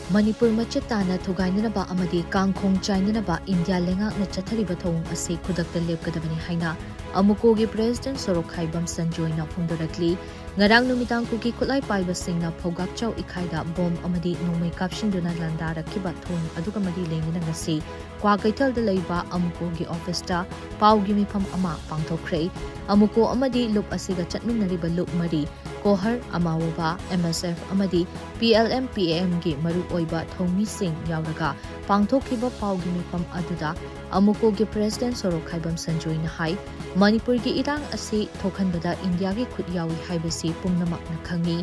Manipur machetana thugainanaba amadi kangkhong chainanaba India lengakna chathariba thawung ase khudakta lepkadabani haina amukogi president Sorokhaibam Sanjoyna phongdorakli ngarang numitang kuki khulai paiba singna phogakchau ikhaida bom amadi nomai kapshinduna landarakiba thon aduga mari lengina ngasi kwakaitalda leiba amukogi office ta paugi mifam ama pangthokre amuko amadi lup asiga chatminariba lup mari kohar amawaba MSF amadi PLM PAM gi maru oiba thomi sing yauraga pangthokhiba paugi mifam aduda amuko gi president Sorokhaibam Sanjoy na hai Manipur gi irang asi thokhanbada India gi khut yawi haibasi pumnamak na khangi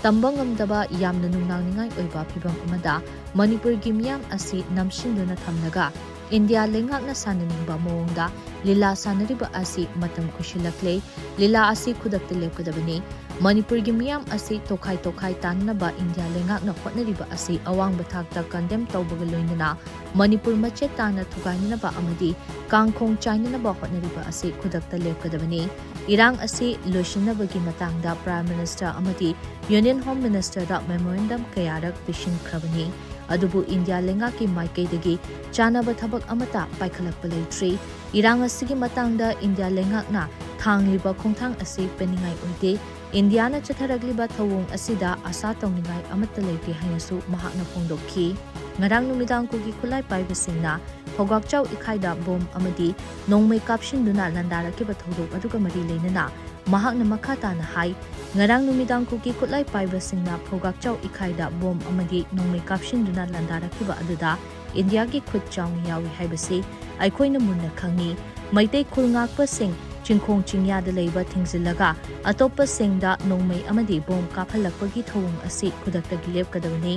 tambangamdaba yamna nungnangningai oiba phibam amada Manipur gi miyam asi namshinduna thamnaga India lengakna sananingba mawongda lila sanariba asi matam kushilakle lila asi khudakta lepkadabani Manipur gi miyam asi tokhai tanaba India lengakna hotnariba asi awang bathakta condemn tawbaga loinana Manipur machetana thugainanaba amadi kangkhong chainanaba hotnariba asi khudakta lepkadabani irang asi loishinabagi matangda Prime Minister amadi Union Home Minister da memorandum kayarak bishin khrabani adubu India lengaki maikaidagi chanaba thabak amata paikhalakpa leitri irang asigi matangda India lengakna thangliba khongthang asi peningai oide Indiana chatharagliba thawung asida asa tawningai amatta leite hainasu mahakna phongdokhi ngarang numidang kugi khulai paibasingna phogakchau ikhaida bom amadi nongmai kapshinduna landarakiba thodok aduga mari leinana mahakna makhata na hai ngarang numidang kugi khulai paibasingna phogakchau ikhaida bom amadi nongmai kapshinduna landarakiba aduda India gi khut chawni yawi haibasi aikhoina munna khangi maitei khulngakpa sing chingkhong chingyada leiba thingzilaga atopa singda nongmai amadi bom kaphalakpagi thawung asi khudakta gilep kadawani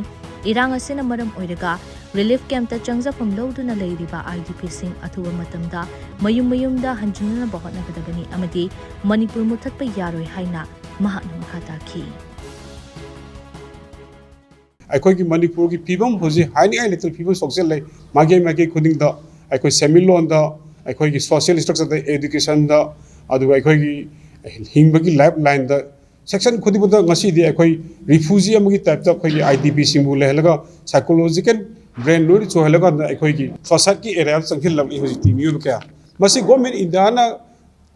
irang asina maram oiraga relief camp ta changjafam loduna leiriba IDP sing athuba matamda mayumda hanjinna bahotna kadabani amadi Manipur muthatpa yaroi haina mahakna makhata khi ꯑꯩꯈꯣꯏꯒꯤ ꯃꯅꯤꯄꯨꯔꯒꯤ ꯐꯤꯕꯝ ꯍꯧꯖꯤꯛ ꯍꯥꯏꯅꯤꯡꯉꯥꯏ ꯂꯩꯇꯕ ꯐꯤꯕꯝ ꯁꯣꯛꯆꯜꯂꯦ ꯃꯥꯏꯀꯩ ꯈꯨꯗꯤꯡꯗ ꯑꯩꯈꯣꯏ ꯁꯦꯟꯃꯤꯠꯂꯣꯟꯗ ꯑꯩꯈꯣꯏꯒꯤ ꯁꯣꯁꯤꯌꯦꯜ ꯁ꯭ꯇꯔꯛꯆꯔꯗ ꯑꯦꯗꯨꯀꯦꯁꯟꯗ ꯑꯗꯨꯒ ꯑꯩꯈꯣꯏꯒꯤ ꯍꯤꯡꯕꯒꯤ ꯂꯥꯏꯐ ꯂꯥꯏꯟꯗ ꯁꯦꯛꯁꯟ ꯈꯨꯗꯤꯡꯃꯛꯇ ꯉꯁꯤꯗꯤ ꯑꯩꯈꯣꯏ ꯔꯤꯐ꯭ꯌꯨꯖꯤ ꯑꯃꯒꯤ ꯇꯥꯏꯞꯇ ꯑꯩꯈꯣꯏꯒꯤ IDP ꯁꯤꯡꯕꯨ ꯂꯩꯍꯜꯂꯒ ꯁꯥꯏꯀꯣꯂꯣꯖꯤꯀꯦꯜ ꯕ꯭ꯔꯦꯟ ꯂꯣꯏꯅ ꯆꯣꯏꯍꯜꯂꯀꯥꯟꯗ ꯑꯩꯈꯣꯏꯒꯤ ꯁꯣꯁꯥꯏꯇꯤ ꯑꯦꯔꯤꯌꯥꯗ ꯆꯪꯁꯤꯜꯂꯛꯂꯤ ꯍꯧꯖꯤꯛꯇꯤ ꯃꯤꯑꯣꯏꯕ ꯀꯌꯥ ꯃꯁꯤ ꯒꯣꯔꯃꯦꯟ ꯏꯟꯗꯤꯌꯥꯅ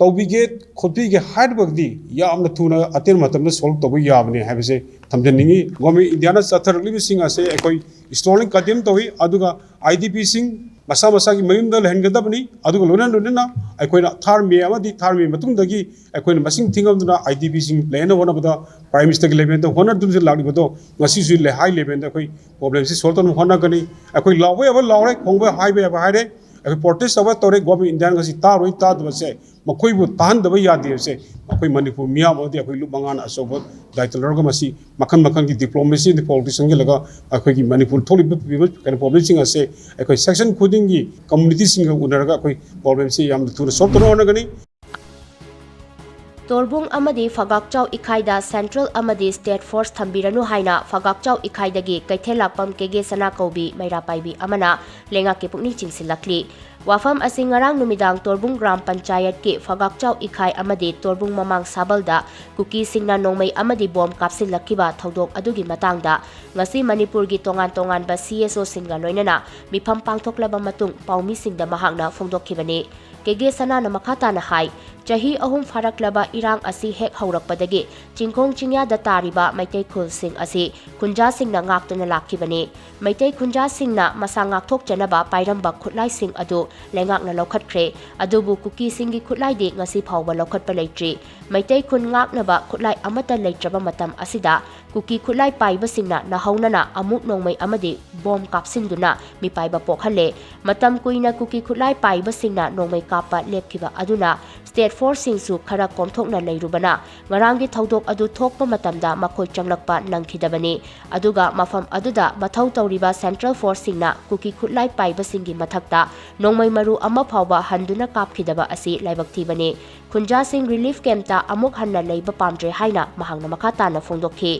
ꯇꯧꯕꯤꯒꯦ ꯈꯣꯠꯄꯤꯒꯦ ꯍꯥꯏꯔꯕꯗꯤ ꯌꯥꯝꯅ ꯊꯨꯅ ꯑꯇꯦꯟ ꯃꯇꯝꯗ ꯁꯣꯜꯕ ꯇꯧꯕ ꯌꯥꯕꯅꯤ ꯍꯥꯏꯕꯁꯦ ꯊꯝꯖꯅꯤꯡꯉꯤ ꯒꯣꯔꯃꯦꯟ ꯏꯟꯗꯤꯌꯥꯅ ꯆꯠꯊꯔꯛꯂꯤꯕꯁꯤꯡ ꯑꯁꯦ ꯑꯩꯈꯣꯏ ꯏꯁꯇꯣꯔꯤꯡ ꯀꯟꯗꯦꯝ ꯇꯧꯏ ꯑꯗꯨꯒ IDP ꯁꯤꯡ ꯃꯁꯥꯒꯤ ꯃꯌꯨꯝꯗ ꯂꯩꯍꯟꯒꯗꯕꯅꯤ ꯑꯗꯨꯒ ꯂꯣꯏꯅꯅ ꯑꯩꯈꯣꯏꯅ ꯊꯥꯔ ꯃꯦ ꯑꯃꯗꯤ ꯊꯥꯔ ꯃꯦ ꯃꯇꯨꯡꯗꯒꯤ ꯑꯩꯈꯣꯏꯅ ꯃꯁꯤꯡ ꯊꯤꯡꯉꯝꯗꯨꯅ IDP ꯁꯤꯡ ꯂꯩꯍꯟꯅꯕ ꯍꯣꯠꯅꯕꯗ ꯄ꯭ꯔꯥꯏꯝ ꯃꯤꯅꯤꯁꯇꯔꯒꯤ ꯂꯦꯚꯦꯜꯗ ꯍꯣꯠꯅꯗꯨꯅ ꯂꯥꯛꯂꯤꯕꯗꯣ ꯉꯁꯤꯁꯨ ꯍꯥꯏ ꯂꯦꯚꯦꯜꯗ ꯑꯩꯈꯣꯏ ꯄ꯭ꯔꯣꯕ꯭ꯂꯦꯝꯁꯤ ꯁꯣꯜꯕ ꯇꯧꯅꯕ ꯍꯣꯠꯅꯒꯅꯤ ꯑꯩꯈꯣꯏ ꯂꯥꯎꯕ ꯌꯥꯕ ꯂꯥꯎꯔꯦ ꯈꯣꯡꯕ ꯍꯥꯏꯕ ꯌꯥꯕ ꯍꯥꯏꯔꯦ ꯑꯩꯈꯣꯏ ꯄ꯭ꯔꯣꯇꯦꯁ ꯇꯧꯕ ꯇꯧꯔꯦ ꯒꯣꯔꯃꯦꯟ ꯏꯟꯗꯤꯌꯥꯅ ꯉꯁꯤ ꯇꯥꯔꯣꯏ ꯇꯥꯗꯕꯁꯦ ꯃꯈꯣꯏꯕꯨ ꯇꯥꯍꯟꯗꯕ ꯌꯥꯗꯦꯕꯁꯦ ꯑꯩꯈꯣꯏ ꯃꯅꯤꯄꯨꯔ ꯃꯤꯌꯥꯝ ꯑꯃꯗꯤ ꯑꯩꯈꯣꯏ ꯂꯨꯞ ꯃꯉꯥꯅ ꯑꯆꯧꯕ ꯗꯥꯏꯇ ꯂꯧꯔꯒ ꯃꯁꯤ ꯃꯈꯜꯒꯤ ꯗꯤꯄ꯭ꯂꯣꯃꯦꯁꯤ ꯄꯣꯂꯤꯇꯤꯛꯁ ꯆꯪꯁꯤꯜꯂꯒ ꯑꯩꯈꯣꯏꯒꯤ ꯃꯅꯤꯄꯨꯔ ꯊꯣꯛꯂꯤꯕ ꯄ꯭ꯔꯣꯕ꯭ꯂꯦꯝꯁꯤꯡ ꯑꯁꯦ ꯑꯩꯈꯣꯏ ꯁꯦꯛꯁꯟ ꯈꯨꯗꯤꯡꯒꯤ ꯀꯝꯃꯨꯅꯤꯇꯤꯁꯤꯡꯒ ꯎꯅꯔꯒ ꯑꯩꯈꯣꯏ ꯄ꯭ꯔꯣꯕ꯭ꯂꯦꯝꯁꯤ ꯌꯥꯝꯅ ꯊꯨꯅ ꯁꯣꯜꯕ ꯇꯧꯅꯕ ꯍꯣꯠꯅꯒꯅꯤ Torbung amadi Fagakchau Ikhaida Central amadi State Force thambiranu haina Fagakchau Ikhaidagi Kaithelapam Kege Sana Kaubi Mairapaibi amana lengaki pukni chingsilakli wafam asingarang numidang Torbung Gram Panchayat ki Fagakchau Ikhai amadi Torbung Mamang Sabalda kuki singna nongmai amadi bom kapsilakiba thodok adugi matangda ngasi Manipur gi tongan ba CSO singga loinana mifam pangthoklaba matung paumi singda mahakna phongdokhibani Kege Sana na makata na hai Chahi ahum faraklaba irang asi hek haurakpadagi chingkhong chingya da tariba maitai khul sing asi kunja sing na ngaktuna lakhibani maitai kunja sing na masa ngakthok chanaba pairamba khutlai sing adu lengak na lokhatkre adubu kuki singi khutlai de ngasi phawba lokhatpa leitri maitai kun ngaknaba khutlai amata leitraba matam asida kuki khutlai paiba singna na haunana amuk nongmai amadi bom kapsinduna mi paiba pokhalle matam kuina kuki khutlai paiba singna nongmai kapa lepkiba aduna State Force singsu khara komthokna leirubana ngarangi thodok adu thokpa matamda makhoi changlakpa nangkhidabani aduga mafam aduda mathau tawriba Central Force singna kuki khutlai paiba singi mathakta nongmai maru ama phawba handuna kapkhidaba asi laibak thibani khunja sing relief camp ta amuk hanna leiba pamdre haina mahangna makhata na phongdokhi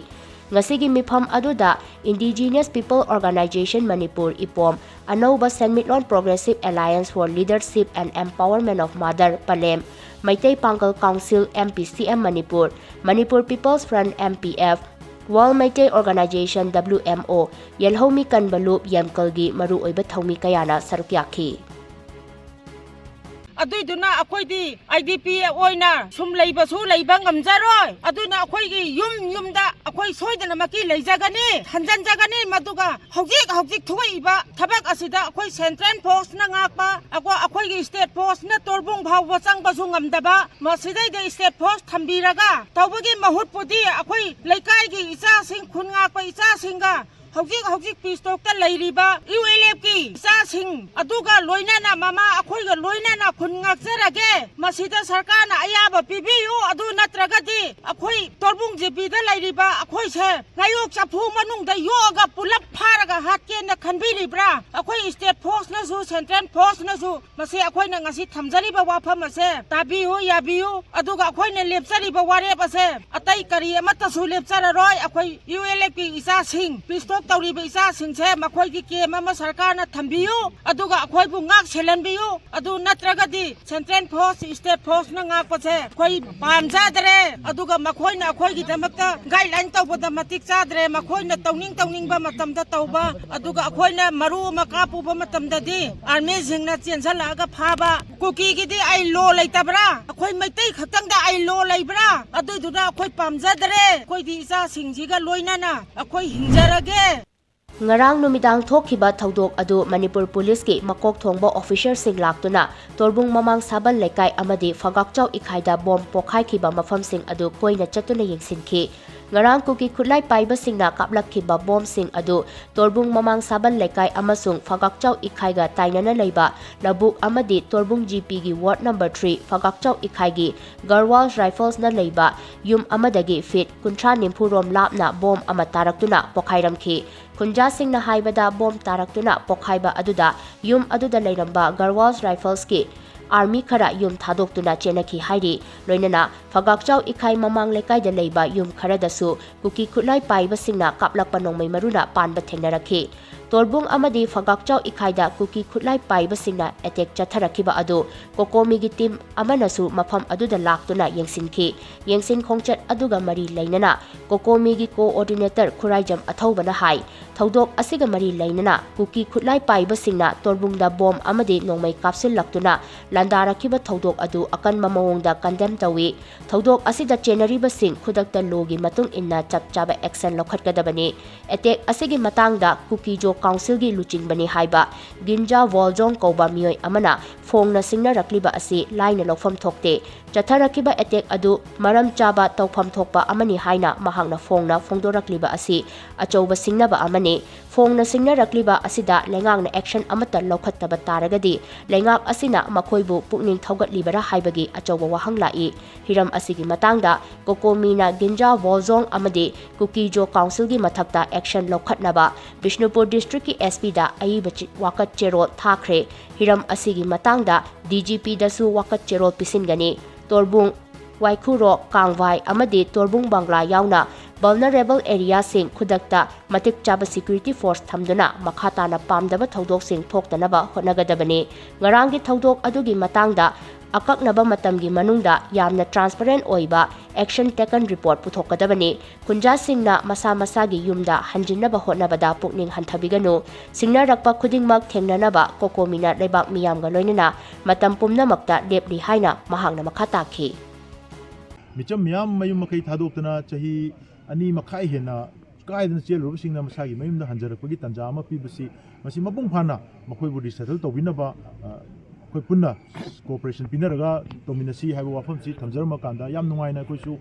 ngasigi mifam aduda Indigenous People Organization Manipur IPOM Anauba Senmitlon Progressive Alliance for Leadership and Empowerment of Mother Palem Maitai Pangal Council MPCM Manipur Manipur People's Front MPF World Meitei Organization WMO Yelhomi Kanbalup Yamkalgi Maru Oiba Thomi Kayana Saruk Yaki. Aduna akoidi IDP oina sum leiba su leiba ngamjaroi aduna akoigi yumda akoi soidana maki leijagani hanjanjagani maduga hojik thuiba thabak asida akoi central post na ngakpa akoigi state post na torbung bhawba changba su ngamdaba masidai de state post thambiraga tawbagi mahut pudi akoi leikai gi isa sing khun ngakpa isa singa hojik pistok ta leiriba ULF ki isa sing aduga loinana mama akoiga loinana khun ngakjarage masida sarkar na ayaba pibiyu adu natragadi akoi torbung jebi da leiriba akoi se ngayok chapu manung da yoga pulap pharaga hatke na khanbiribra akoi state post na su central post na su mase akoi na ngasi thamjariba wafam ase tabiyu yabiyu aduga akoi na lepchariba warep ase atai kari amata su lepchararoi akoi ULF ki isa sing pistok tawriba isa singse makhoi ki kem ama sarkar na thambiyu aduga akhoi bu ngak selanbiyu adu natragadi central post state post na ngak pase khoi pamjadre aduga makhoi na akhoi gi damakta guideline tawbada matik chadre makhoi na tawning ba matamda tawba aduga akhoi na maru makapu ba matamda di army jingna chensala ga phaba kuki gi di ai lo leitabra akhoi maitai khatang da ai lo leibra adu duna akhoi pamjadre khoi di isa singji ga loinana akhoi hinjarage Ngarang numidang thokhiba thodok adu Manipur Police ki makok thongba officer sing laktuna torbung mamang sabal lekai amadi Fagakchau ikhaida bom pokhai khiba mafam sing adu koina chatuna yengsinki ngarang kuki khulai paiba singna kaplakhiba bom sing adu torbung mamang sabal lekai amasung Fagakchau ikhaiga tainana leiba labuk amadi torbung GP gi ward number 3 Fagakchau ikhaigi Garwal Rifles na leiba yum amadagi fit kuntra nimpurom lapna bom amatarakuna pokhairamki Kunja Singh na haibada bom taraktuna pokhaiba aduda yum aduda leiramba Garwals Rifles ki Army khara yum thadoktuna chenaki hairi loinana Fagakchau ikhai mamang lekai da leiba yum khara dasu kuki khulai paiba singna kaplakpa nongmai maruna panba thengnarakhi torbung amadi Fagakchau ikhaida kuki khulai paiba singna attack chatharakiba adu kokomi gi team amanasu mafam aduda laktuna yengsin khongchat aduga mari leinana kokomi gi coordinator khuraijam athaubana hai thodok asiga mari leinana kuki khulai paiba singna torbungda bom amadi nongmai kapsil laktuna landarakiba thodok adu akan mamawongda condemn tawi thodok asida chenariba sing khudakta logi matung inna chapchaba action lokhatgadabani attack asigi matangda kuki jo council gi luchin bani haiba ginja waljong koba mioi amana phongna singna rakliba asi laina lokfam thokte chatharakiba attack adu maram chaba tawfam thokpa amani haina mahangna phongna phongdorakliba asi achouba singnaba amani phongna singna rakliba asida lengangna action amata lokhattaba taragadi lengak asina makhoibu pukning thaugatlibara haibagi achouba wahang lai hiram asigi matangda kokomina ginja waljong amadi kukijo council gi mathakta action lokhatnaba Bishnupur district ki SP da aiba wakat chero thakre hiram asigi matangda DGP dasu wakat chero pisingani torbung waikuro kangwai amadi torbung bangla yauna vulnerable area sing khudakta matik chaba security force thamduna makhatana pamdaba thodok sing thoktanaba honagadabani ngarangi thodok adugi matangda akaknaba matamgi manungda yamna transparent oiba action taken report puthokadabani kunja singna masa masagi yumda hanjinnaba hotnabada pukning hanthabiganu singna rakpa khudingmak thengnanaba kokomina lebak miyamga loinana matam pumnamakta lepli haina mahangna makhataki micham miyam mayum makai thadokna chahi ani makai hena kaidna chelu singna masagi mayumda hanjarakpagi tanja ama pibasi masi mapung phana makhoi budi settle tobinaba koi punna cooperation pinaraga dominacy haiba wafam si thamjarma kanda yam nungaina koisu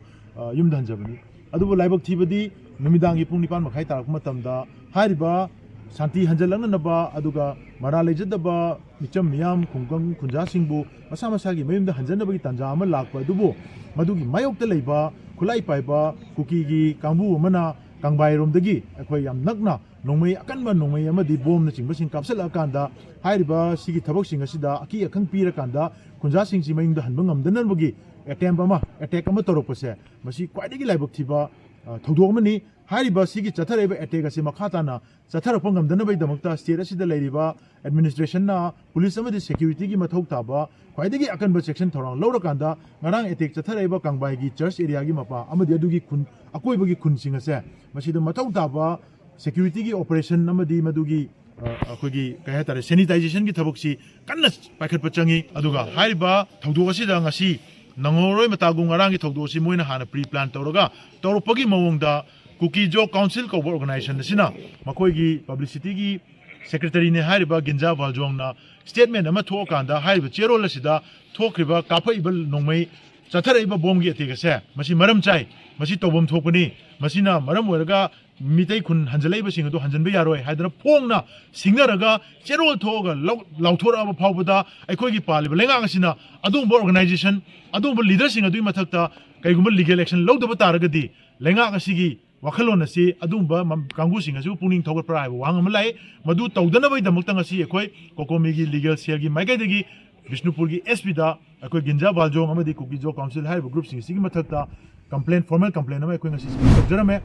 yum dhanjabani adubu laibak thibadi numidangi pung nipan makhai tarak matamda hariba santi hanjalang naba aduga mara lejadaba micham miyam khungkang kunja singbu masa masagi mayumda hanjanabagi tanja ama lakpa adubu madugi mayokta leiba khulai paiba kuki gi kambu amana kangbai romdagi akhoi yam nakna nongmai akanba nongmai amadi bom na chingba sing kapsala kanda hairiba sigi thabak sing asida aki akhang pira kanda kunja sing si mayingda hanba ngamdanan bagi attempt ama attack ama torokpase masi kwaidagi laibak thiba थौदोमनी हारिबा सिगी चथरैबा attack असे मखाताना चथरप ngमदनबैदमक्ता state असिदा लैरिबा एडमिनिस्ट्रेशन ना पुलिस अमदि सिक्युरिटी की मथौ ताबा ख्वाइदगी अकनबा सेक्शन थौरांग लौरकांदा ngarang अटैक चथरैबा कांगबाई की चर्च एरिया की मपा अमदि अदुगी खुन अकोइबगी खुनसिंग असे मसिदा मथौ ताबा सिक्युरिटी की ऑपरेशन अमदि मदुगी अखोगी कय हातारे सैनिटाइजेशन की थबकसी कन्ना पाइखटपा चंगी अदुगा हारिबा थौदो असिदा ngasi नंगोरोय मतागु ngarang की थौदो सि मोइना हाना प्री प्लान तौरगा तौरपगी मवंगदा कुकी जो काउंसिल को ऑर्गेनाइजेशन सिना मकोई पब्लिसिटी की सेक्रेटरी ने हारिबा गिंजा वालजोंगना स्टेटमेंट अमा थोकांदा हारिबा चेरोल असिदा थोक्रिबा काफाइबल नोंमै चथरैबा बोंगी अतेगसे मसी मरम चाइ मसी तोबम थोकनी मसीना मरम ओरगा मितै खुन हंजलैबा सिंग दो हंजनबे यारोय हाइदना फोंगना सिंगरगा चेरोल थोगा लाउथोराबा फावबदा अखोगी पालिबा लेंगांग असिना अदुंबा ऑर्गेनाइजेशन अदुंबा लीडर सिंग अदुई मथक्ता कैगुंबा लीगल एक्शन लौदबा तारगदी लेंगांग असिगी वखलोन असी अदुंबा कांगुसिंग असु पुनिंग थोगप्रा हाइबा वांग अमा लाई मदु तौदनबै दमक्तंग असी अखोई कोकोमीगी लीगल सेल की माइकैदगी विष्णुपुर की एसपी दा अखोई गिंजा बालजोंग अमदी कुकी जो काउंसिल हाइबा ग्रुप सिंग सिगी मथक्ता कंप्लेंट फॉर्मल कंप्लेंट अमा अखोई ngasi तौजरमे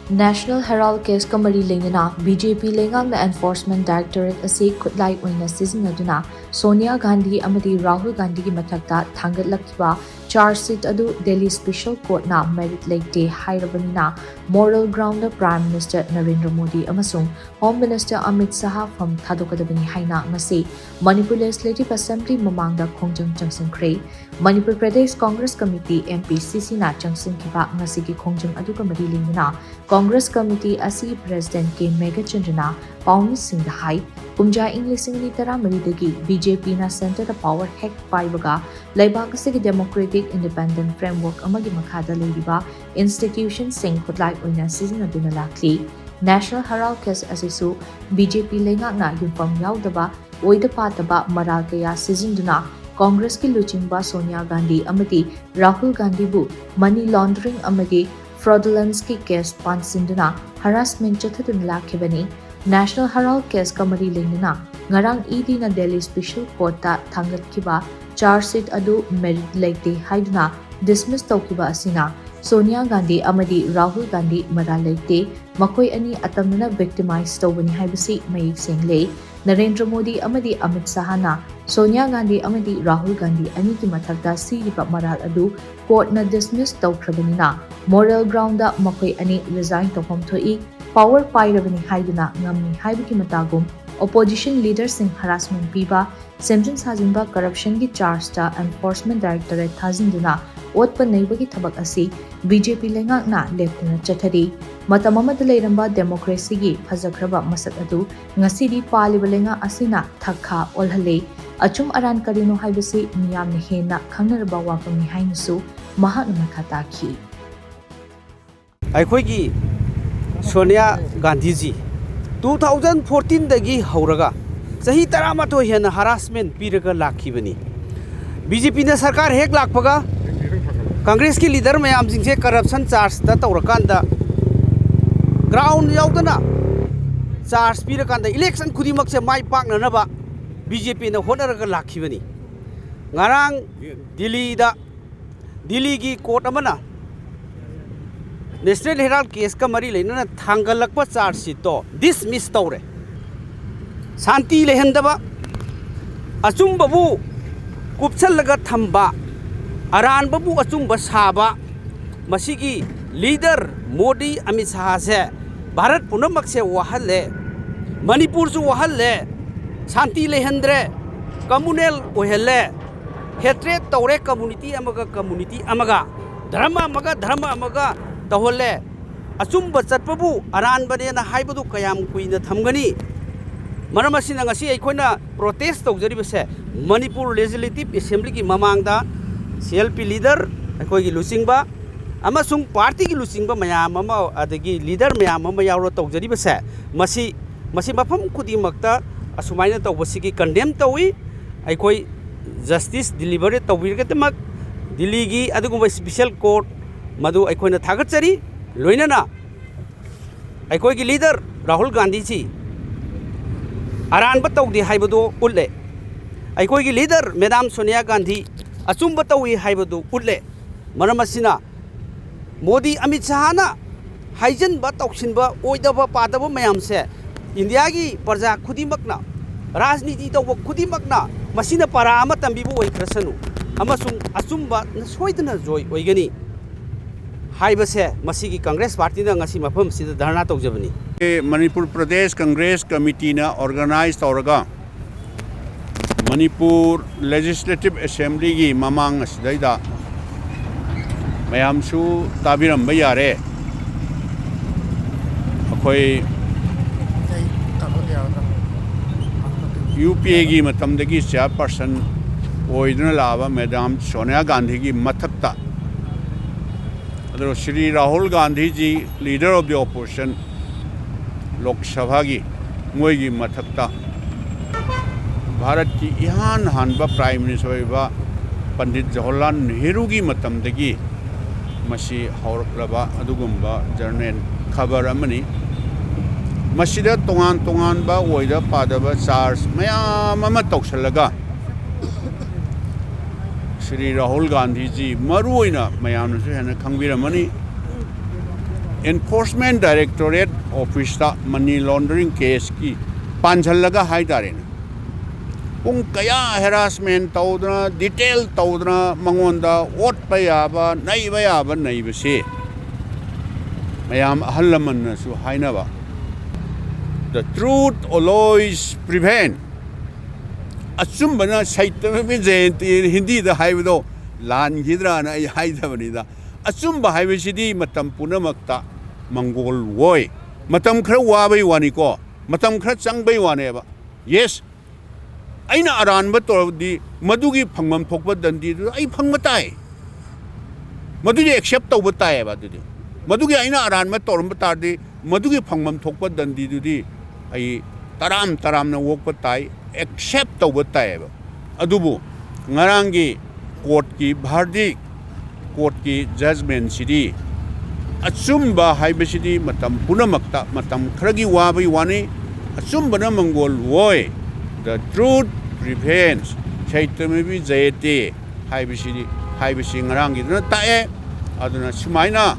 National Herald case kamari lengna BJP lengangna enforcement directorate ase khutlai oina sizinaduna Sonia Gandhi amadi Rahul Gandhi ki mathakta thangatlakkiba charge sheet adu Delhi Special Court na merit late hairabanina moral ground the Prime Minister Narendra Modi amasung Home Minister Amit Shah from thadokadabani haina ngasi Manipur Legislative Assembly mamangda khongjang changsinkhre Manipur Pradesh Congress Committee MPCC na changsinkiba ngasi ki khongjang adu kamari lengna Congress Committee asi President K Megachandana Paumi Singh Hai Pumja English Singh Tara Maridagi BJP na Center the Power Hack Paibaga Laibak Sigi Democratic Independent Framework Amagi Makhada Ladiba Institution Singh Khutlai Oina Season Aduna Lakli National Herald Case Asisu BJP Lenga na Yumfam Yaudaba Oida Pataba Maragaya Season Duna Congress ki Luchingba Sonia Gandhi Amati Rahul Gandhi Bu Money Laundering Amagi fraudulence की case पानसिंदुना harassment chathadun lakhibani National Herald case kamari lengna ngarang ED na Delhi Special Court ta thangatkiba charge sheet adu merit late haiduna dismiss tawkiba asina Sonia Gandhi amadi Rahul Gandhi mara late makoi ani atamna victimize tawbani haibasi mayik sengle Narendra Modi amadi Amit Shah na Sonia Gandhi amadi Rahul Gandhi ani ki mathakda siriba maral adu court na dismiss tawkhrabani moral ground da makoi ani resign tawhom thoi power pairabani haiduna ngamni haibiki matagum opposition leaders sing harassment piba semjin sajinba corruption ki charge ta enforcement directorate thazinduna otpa neibagi thabak asi BJP lengak na leptuna chathari matam amada leiramba democracy gi phajakraba masak adu ngasidi paliba lenga asina thakha olhale achum aran karino haibasi miyamni hena khangnarba wapamni hainasu mahakna makhata khi अखोगी सोनिया गांधी जी 2014 दगी हौरगा सही तरामतो हेन harassment पीरगा लाखिबनी BJP ने सरकार हेक लाखपगा कांग्रेस की leader मयाम Singh corruption charge ता तौरकांदा ग्राउंड यावदना चार्ज पीरकांदा इलेक्शन खुदिमक से माई पाकननबा बीजेपी ने होनरगा लाखिबनी ngarang दिल्ली की कोर्ट अमना नेशनल हेराल्ड केस का मरी लेना थांगलकपा चार्ज शीट तो डिसमिस तौरे शांति लेहंदबा अचुंबबु कुपसलगा थंबा अरानबबु अचुंबा साबा मसीगी लीडर मोदी अमित शाह से भारत पुनमक से वहले मणिपुर से वहले शांति लेहंद्रे कम्युनल ओहले हेट्रेट तौरे कम्युनिटी अमगा धर्म अमगा तहोले अचुंब चटपबु अरानबनेना हाइबदु कयाम कुइना थमगनी मरमसिना ngasi अखोइना प्रोटेस्ट तौजरिबसे मणिपुर लेजिस्लेटिव असेंबली की ममांगदा CLP लीडर अखोइगी लुचिंगबा अमसुंग पार्टी की लुचिंगबा मयाम अमा अदगी लीडर मयाम अमा यावरो तौजरिबसे मसी मफम खुदिमक्ता असुमाइना तौबसिगी कंडेम तौई अखोइ जस्टिस डिलीवरी तौबिरगतमक दिल्ली की अदुगुंबा स्पेशल कोर्ट मधु अखोइना थागतचरी लोइनना अखोइगी लीडर राहुल गांधी जी अरानब तौदे हाइबदो उल्ले अखोइगी लीडर मैडम सोनिया गांधी अचुंब तौई हाइबदो उल्ले मरम असिना Modi Amit Shahana Haijan ba toksinba oidaba padaba mayamse India gi parja khudimakna rajniti tawba khudimakna masina para ama tambibu oikrasanu amasung achumba soidana joy oigani haibase masigi Congress party na ngasi mafam sida dharna tawjabani Manipur Pradesh Congress Committee na organized oraga Manipur Legislative Assembly gi mamang asdaida mayamsu tabiram bayare akoi UPA gi matamdagi chairperson oidna lava Madam Sonia Gandhi gi mathakta adro Shri Rahul Gandhi ji leader of the opposition Lok Sabha gi moi gi mathakta Bharat ki ihan hanba prime minister oiba Pandit Jawaharlal Nehru gi matamdagi masi hauraklaba adugumba journal khabar amani masida tongan tongan ba oida padaba charge mayam ama tokshalaga Shri Rahul Gandhi ji maruina mayam su hena khangbiramani Enforcement Directorate Office ta money laundering case ki panjhallaga haidarena pung kaya harassment tawdna detail tawdna mangonda ot payaba naibase mayam hallaman su hainaba The truth always prevail. Achumbana saitame jayanti Hindi da haibdo lan hidra na haidabani da achumba haibisidi matam punamakta mangol woi matam khara wabai wani ko matam khara changbai wane ba yes aina aran ba tordi madugi phangmam thokba dandi du ai phangma tai madugi accept tawba tai ba du madugi aina aran ma torum tardi madugi phangmam thokba dandi du di ai taram na wok patai accept tawba tai ba adubu ngarangi court ki verdict court ki judgment sidi achumba haibasidi matam punamakta matam khragi wabai wani achumba na mangol woi the truth prevails chaitamabi jayate haibasi ngarangi duna tae aduna sumaina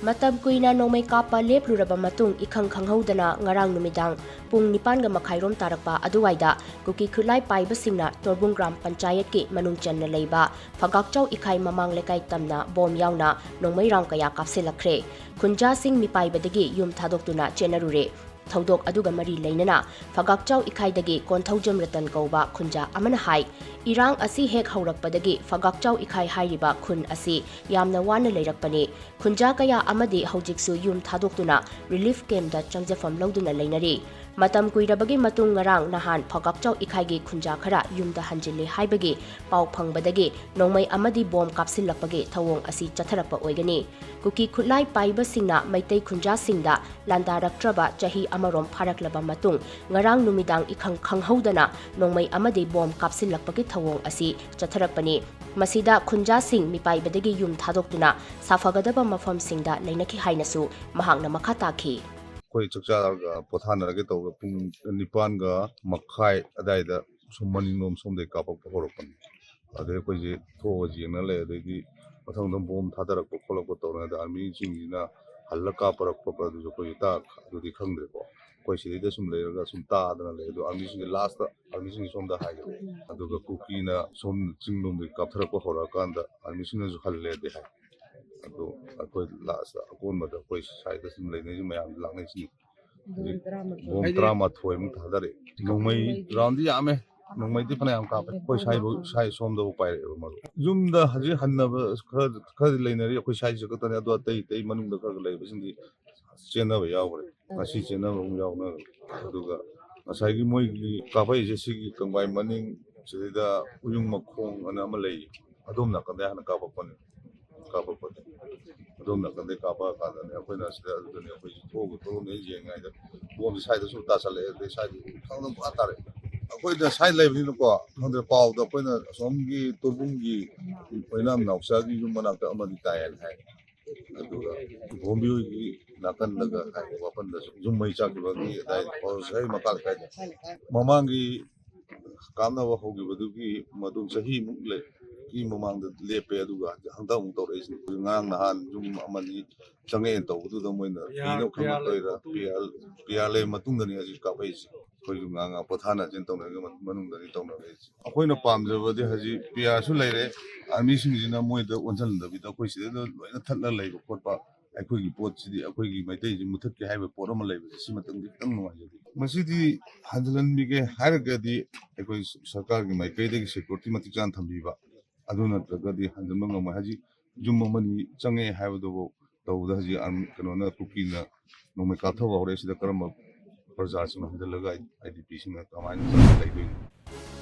Matam kuina nongmay kapa lepluraba matung ikhang khanghaudana ngarang numidang pung 9:30 tarakpa aduwaida kuki khulai paibasingna Torbung Gram Panchayat ki manung channa leiba Phagakchau ikhai mamang lekai tamna bom yauna nongmay rang kaya kapsilakre khunja sing mipaibadagi yum thadoktuna chenarure Thaudok aduga mari leinana Phagakchau ikhaidagi Konthaujam Ratan kauba khunja amana hai Irang asi hek haurakpadagi Phagakchau ikhai hairiba khun asi yamna wana leirakpani khunja kaya amadi haujiksu yum thadoktuna relief camp da changjafam lauduna leinari matam kuirabagi matung ngarang nahan Phagakchau ikhaigi khunja khara yumda hanjili haibagi pau phangbadagi nongmai amadi bom kapsilakpagi thawong asi chatharappa oigani kuki khulai paiba singna maitai khunja singda landaraktraba chahi amarom pharaklaba matung ngarang numidang ikhang khanghaudana nongmai amadi bom kapsilakpagi thawong asi chatharapani masida khunja sing mipaibadagi yum thadoktuna safagadaba mafam singda leinaki hainasu mahangna makha takhi koi chakcha ga pothana ga to pung nipan ga makhai adaida sumani nom somde kapak horopan ade koi je tho ji na le de di pathang dam bom thadarak ko kholok ko to na da army jingina halla ka parak pa du koi ta du di khangde ko koi si de sum le ga sum ta da le do army sing last army sing som da ha ga adu ga kuki na som jingnom de kapthara ko hora kan da army sing ju halle de ha ado akoi last akon ma da koi sai da sim le ne ji mayam lang ne si bom drama thoi mu thadare nongmai round di ame nongmai di phana am ka koi sai som da upai re ma zum da haji hanna khar le ne ri koi sai ji ka ta ne ado tei manung da khar le bisin di chena ba yaw re asi chena ba yaw na adu ga asai gi moi gi ka pai je si gi kangbai maning se da uyung makhong ana ma le adom na ka da hana ka pa pon kapa pati adom na kande kapa kada ne akoina sida adune akoi thogo thogo ne jengai da bom sai da su ta sale de sai thang dam atare akoi da sai le ni ko thang de pau da akoina som gi torbung gi oina nausa gi yum mana ka amadi tayal hai aduga bombi gi nakan daga hai wapan da zum mai cha gi ba gi dai or sai makal kai mamangi kamna wa hogi badu gi madum sahi muk le की ममांग लेपे अदुगा हंदा मु तौरइसिन ngang nahan jum amani change tawdu da moina pino khama toira piale matungda ni haji ka paisi koi ngang pothana jin tawna ga manungda ni tawna ga akoina pamjabadi haji pia su leire army sing jina moida onjal da bi da koi sida loina thatla leiba khotpa ꯑꯩꯈꯣꯏꯒꯤ ꯄꯣꯠꯁꯤꯗꯤ ꯑꯩꯈꯣꯏꯒꯤ ꯃꯩꯇꯩꯁꯤ ꯃꯨꯊꯠꯀꯦ ꯍꯥꯏꯕ ꯄꯣꯠ ꯑꯃ ꯂꯩꯕꯁꯤ ꯁꯤ ꯃꯇꯝꯗꯤ ꯈꯤꯇꯪ ꯅꯨꯡꯉꯥꯏꯖꯗꯦ ꯃꯁꯤꯗꯤ ꯍꯟꯖꯤꯜꯍꯟꯕꯤꯒꯦ ꯍꯥꯏꯔꯒꯗꯤ ꯑꯩꯈꯣꯏ ꯁꯔꯀꯥꯔꯒꯤ ꯃꯥꯏꯀꯩꯗꯒꯤ ꯁꯦꯀ꯭ꯌꯨꯔꯤꯇꯤ ꯃꯇꯤꯛ ꯆꯥꯅ ꯊꯝꯕꯤꯕ ꯑꯗꯨ ꯅꯠꯇ꯭ꯔꯒꯗꯤ ꯍꯟꯖꯤꯟꯕ ꯉꯝꯃꯣꯏ ꯍꯧꯖꯤꯛ ꯌꯨꯝ ꯑꯃꯅꯤ ꯆꯪꯉꯦ ꯍꯥꯏꯕꯗꯨꯕꯨ ꯇꯧꯕꯗ ꯍꯧꯖꯤꯛ ꯀꯩꯅꯣꯅ ꯀꯨꯀꯤꯅ ꯅꯣꯡꯃꯩ ꯀꯥꯞꯊꯕ ꯍꯧꯔꯦ ꯁꯤꯗ ꯀꯔꯝꯕ ꯄ꯭ꯔꯖꯥꯁꯤꯡꯅ ꯍꯟꯖꯤꯜꯂꯒ IDPꯁꯤꯡꯅ ꯀꯃꯥꯏꯅ ꯂꯩꯗꯣꯏꯅꯣ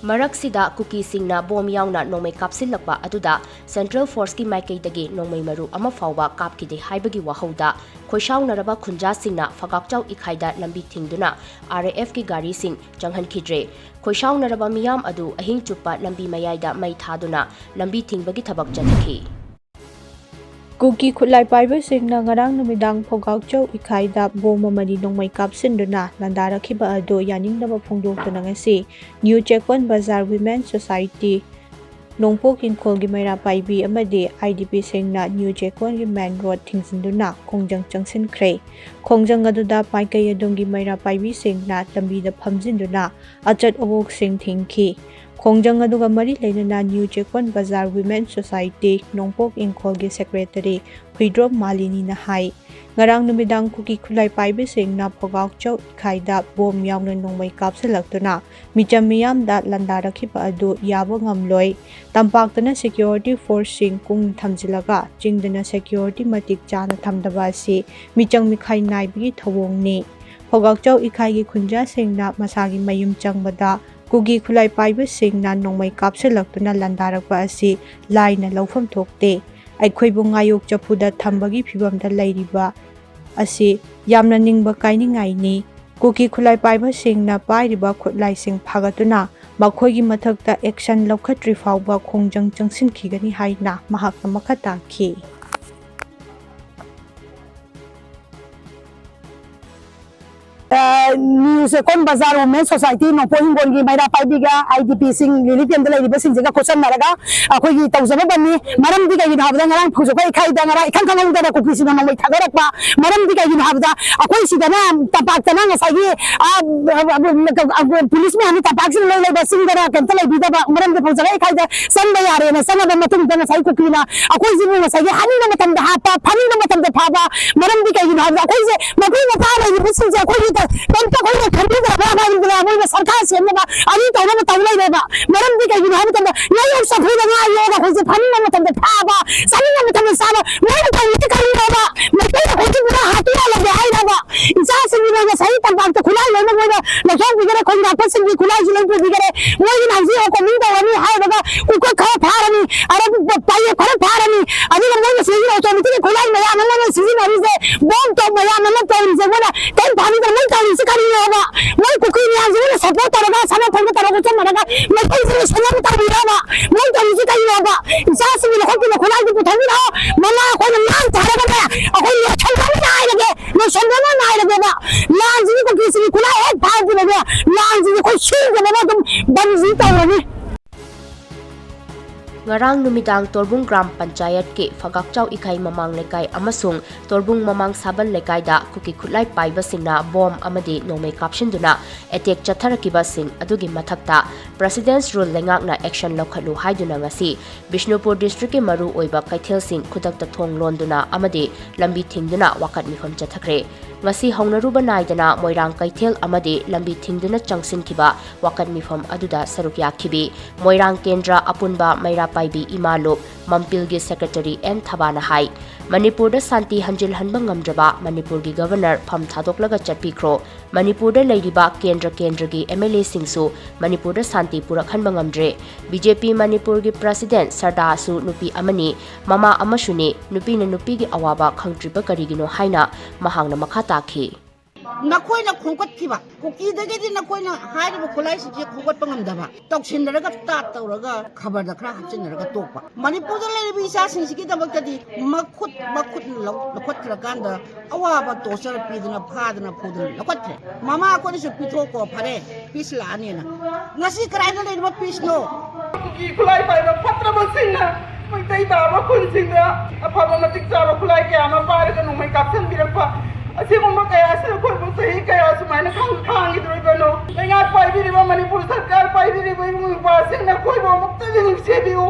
ꯃꯔꯛꯁꯤꯗ ꯀꯨꯀꯤꯁꯤꯡꯅ ꯕꯣꯝ ꯌꯥꯎꯅ ꯅꯣꯡꯃꯩ ꯀꯥꯞꯁꯤꯜꯂꯛꯄ ꯑꯗꯨꯗ ꯁꯦꯟꯇ꯭ꯔꯦꯜ ꯐꯣꯔꯁꯀꯤ ꯃꯥꯏꯀꯩꯗꯒꯤ ꯅꯣꯡꯃꯩ ꯃꯔꯨ ꯑꯃ ꯐꯥꯎꯕ ꯀꯥꯞꯈꯤꯗꯦ ꯍꯥꯏꯕꯒꯤ ꯋꯥꯍꯧꯗ ꯈꯣꯏꯁꯥꯎꯅꯔꯕ ꯈꯨꯟꯖꯥꯁꯤꯡꯅ ꯐꯒꯥꯛꯆꯥꯎ ꯏꯈꯥꯏꯗ ꯂꯝꯕꯤ ꯊꯤꯡꯗꯨꯅ RAFꯀꯤ ꯒꯥꯔꯤꯁꯤꯡ ꯆꯪꯍꯟꯈꯤꯗ꯭ꯔꯦ ꯈꯣꯏꯁꯥꯎꯅꯔꯕ ꯃꯤꯌꯥꯝ ꯑꯗꯨ ꯑꯍꯤꯡ ꯆꯨꯞꯄ ꯂꯝꯕꯤ ꯃꯌꯥꯏꯗ ꯃꯩ ꯊꯥꯗꯨꯅ ꯂꯝꯕꯤ ꯊꯤꯡꯕꯒꯤ ꯊꯕꯛ ꯆꯠꯊꯈꯤ ꯀꯨꯀꯤ ꯈꯨꯠꯂꯥꯏ ꯄꯥꯏꯕꯁꯤꯡꯅ ꯉꯔꯥꯡ ꯅꯨꯃꯤꯗꯥꯡ ꯐꯧꯒꯥꯎꯆꯧ ꯏꯈꯥꯏꯗ ꯕꯣꯝ ꯑꯃꯗꯤ ꯅꯣꯡꯃꯩ ꯀꯥꯞꯁꯤꯟꯗꯨꯅ ꯂꯥꯟꯗꯥꯔꯛꯈꯤꯕ ꯑꯗꯨ ꯌꯥꯅꯤꯡꯗꯕ ꯐꯣꯡꯗꯣꯛꯇꯨꯅ ꯉꯁꯤ ꯅ꯭ꯌꯨ ꯆꯦꯛꯀꯣꯟ ꯕꯖꯥꯔ ꯋꯤꯃꯦꯟ ꯁꯣꯁꯥꯏꯇꯤ ꯅꯣꯡꯄꯣꯛ ꯏꯪꯈꯣꯜꯒꯤ ꯃꯩꯔꯥ ꯄꯥꯏꯕꯤ ꯑꯃꯗꯤ IDPꯁꯤꯡꯅ ꯅ꯭ꯌꯨ ꯆꯦꯛꯀꯣꯟꯒꯤ ꯃꯦꯟ ꯔꯣꯗ ꯊꯤꯡꯖꯤꯟꯗꯨꯅ ꯈꯣꯡꯖꯪ ꯆꯪꯁꯤꯟꯈ꯭ꯔꯦ ꯈꯣꯡꯖꯪ ꯑꯗꯨꯗ ꯃꯥꯏꯀꯩ ꯑꯗꯣꯝꯒꯤ ꯃꯩꯔꯥ ꯄꯥꯏꯕꯤꯁꯤꯡꯅ ꯂꯝꯕꯤꯗ ꯐꯝꯖꯤꯟꯗꯨꯅ ꯑꯆꯠ ꯑꯋꯣꯛꯁꯤꯡ ꯊꯤꯡꯈꯤ ꯈꯣꯡꯖꯪ ꯑꯗꯨꯒ ꯃꯔꯤ ꯂꯩꯅꯅ ꯅ꯭ꯌꯨ ꯆꯦꯛꯀꯣꯟ ꯕꯖꯥꯔ ꯋꯤꯃꯦꯟ ꯁꯣꯁꯥꯏꯇꯤ ꯅꯣꯡꯄꯣꯛ ꯏꯪꯈꯣꯜꯒꯤ ꯁꯦꯀ꯭ꯔꯦꯇꯔꯤ ꯍꯨꯏꯗ꯭ꯔꯣꯝ ꯃꯥꯂꯤꯅꯤꯅ ꯍꯥꯏ ꯉꯔꯥꯡ ꯅꯨꯃꯤꯗꯥꯡ ꯀꯨꯀꯤ ꯈꯨꯠꯂꯥꯏ ꯄꯥꯏꯕꯁꯤꯡꯅ ꯐꯧꯒꯥꯎꯆꯧ ꯏꯈꯥꯏꯗ ꯕꯣꯝ ꯌꯥꯎꯅ ꯅꯣꯡꯃꯩ ꯀꯥꯞꯁꯤꯜꯂꯛꯇꯨꯅ ꯃꯤꯆꯝ ꯃꯤꯌꯥꯝꯗ ꯂꯥꯟꯗꯥꯔꯛꯈꯤꯕ ꯑꯗꯨ ꯌꯥꯕ ꯉꯝꯂꯣꯏ ꯇꯝꯄꯥꯛꯇꯅ ꯁꯦꯀ꯭ꯌꯨꯔꯤꯇꯤ ꯐꯣꯔꯁꯁꯤꯡ ꯀꯨꯡꯅ ꯊꯝꯖꯤꯜꯂꯒ ꯆꯤꯡꯗꯅ ꯁꯦꯀ꯭ꯌꯨꯔꯤꯇꯤ ꯃꯇꯤꯛ ꯆꯥꯅ ꯊꯝꯗꯕ ꯑꯁꯤ ꯃꯤꯆꯪ ꯃꯤꯈꯥꯏ ꯅꯥꯏꯕꯒꯤ ꯊꯧꯑꯣꯡꯅꯤ ꯐꯧꯒꯥꯎꯆꯧ ꯏꯈꯥꯏꯒꯤ ꯈꯨꯟꯖꯥꯁꯤꯡꯅ ꯃꯁꯥꯒꯤ ꯃꯌꯨꯝ ꯆꯪꯕꯗ ꯀꯨꯀꯤ ꯈꯨꯠꯂꯥꯏ ꯄꯥꯏꯕꯁꯤꯡꯅ ꯅꯣꯡꯃꯩ ꯀꯥꯞꯁꯤꯜꯂꯛꯇꯨꯅ ꯂꯥꯟꯗꯥꯔꯛꯄ ꯑꯁꯤ ꯂꯥꯏꯅ ꯂꯧꯐꯝ ꯊꯣꯛꯇꯦ ꯑꯩꯈꯣꯏꯕꯨ ꯉꯥꯌꯣꯛ ꯆꯐꯨꯗ ꯊꯝꯕꯒꯤ ꯐꯤꯚꯝꯗ ꯂꯩꯔꯤꯕ ꯑꯁꯤ ꯌꯥꯝꯅ ꯅꯤꯡꯕ ꯀꯥꯏꯅꯤꯡꯉꯥꯏꯅꯤ ꯀꯨꯀꯤ ꯈꯨꯠꯂꯥꯏ ꯄꯥꯏꯕꯁꯤꯡꯅ ꯄꯥꯏꯔꯤꯕ ꯈꯨꯠꯂꯥꯏꯁꯤꯡ ꯐꯥꯒꯠꯇꯨꯅ ꯃꯈꯣꯏꯒꯤ ꯃꯊꯛꯇ ꯑꯦꯛꯁꯟ ꯂꯧꯈꯠꯇ꯭ꯔꯤ ꯐꯥꯎꯕ ꯈꯣꯡꯖꯪ ꯆꯪꯁꯤꯟꯈꯤꯒꯅꯤ ꯍꯥꯏꯅ ꯃꯍꯥꯛꯅ ꯃꯈꯥ ꯇꯥꯈꯤ न्यू सेकोन बाजार वुमेन सोसाइटी नोंपोक हिंगोलगी मैरा पाइबिगा IDP सिंग रिलीफ कैम्प लेरिबा सिंजिगा कोसननरगा अखोगी तौजबा बनी मरमदि कई हाबदा ngara फुजोका इखाइदा ngara इखन खनौदा कुपी सिना नमै थागरकपा मरमदि कई हाबदा अखोई सिदना तपाक्तना ngसागी पुलिस में हनी तपाक सिन लै लेबा सिंगरा कैम्प लेबिदा मरमदि फुजोका इखाइदा संबा यारे ना सनदा मतुंग दना साइ कुपीना अखोई जिबु ngसागी हनी ना मतंदा हापा फनी ना मतंदा फाबा मरमदि कई हाबदा अखोई जे मखोई मता लेबि सिंजा अखोई कंटा कोई खंडी दा बाबा इंदिरा मोय सरकार से ना अभी तो ना तवलै लेबा मरम दी कई हाबदा तंदा यो सफरी दा यो दा खोज फनी ना तंदा फाबा सनी ना तंदा साबा मोय तो इति करी लेबा मते खोज बुरा हाटिया लगे हाय दाबा इंसा से ना सही तंबा तो खुला लेना मोय ना सो बिगरे खोज ना पसन भी खुला जिले पे बिगरे मोय ना जी को मिंदा वनी हाय दाबा उको खा फारनी अरे पाये खर फारनी अभी ना मोय से जी तो मिति खुला नया ना सीजन अभी से बम तो मया ना तो से बोला कई पानी दा नहीं करी सकरी होगा मैं कुकी ने आज ने सपोर्ट करेगा सना फंड करेगा तो मरेगा मैं कोई से सना तो होगा मैं तो इसी कहीं होगा इंसान से लोगों को खुला के उठा रहा मना कोई मान चाहेगा मैं कोई अच्छा नहीं आए लगे मैं समझना नहीं लगेगा लाल जी को किसी खुला एक भाग दे लगे लाल जी को छीन के ना तुम बंजी तो होगी ngarang numidang torbung gram panchayat ke fagakchau ikai mamang lekai amasung torbung mamang sabal lekai da kuki khutlai paiba singna bom amadi nomai kapsinduna attack chatharakiba sing adugi mathakta president's rule lengakna action lokhalu haiduna ngasi Bishnupur district ke maru oiba kaithel sing khudakta thong londuna amadi lambi thingduna wakat mifam chathakre ngasi hongnaruba naidana moirang kaithel amadi lambi thingduna changsinkiba wakat mifam aduda saruk yakhibi moirang kendra apunba maira paibi imalop mampilgi secretary N Thabana hai Manipur da santi hanjil hanba ngamdraba Manipur gi governor pham thadoklaga chatpikro Manipur da leiriba kendra gi MLA singsu Manipur da santi purakhanba ngamdre BJP Manipur gi president Sarda su nupi amani mama amasune nupi na nupi gi awaba khangtriba karigino haina mahangna makha takhi नखोइना खोंगꯠखिबा कुकीदगेदि नखोइना हाइरिबा खुलाइसिजे खोंगटपा ngamdaba तौसिनरगा तात तौरगा खबरदा खरा हapचिनरगा तोकपा मणिपुरदा लेरिबि इसासिंसिगी दबक्तदि मखुत लखोत्खरकांदा अवाबा तोसर पीदना फादना फुदना लखोत्खरे मामा अकोनिसु पिथोको फरे piece लानेना ngasi कराइना लेरिबा पीसनो cookie खुलाई पाइबा फत्रबसिंना मैतै ताबा खुनसिंगा अफबा मतिक चाबा खुलाई के आमा पारगा नुमै काप्सन बिरपा असिगुम्बा कया से खोइबो सही कया सुमाइना खांगी दुरबनो लेंगा पाइबिरिबा मणिपुर सरकार पाइबिरिबा पासिंना खोइबो मुक्तदि नुसेबिओ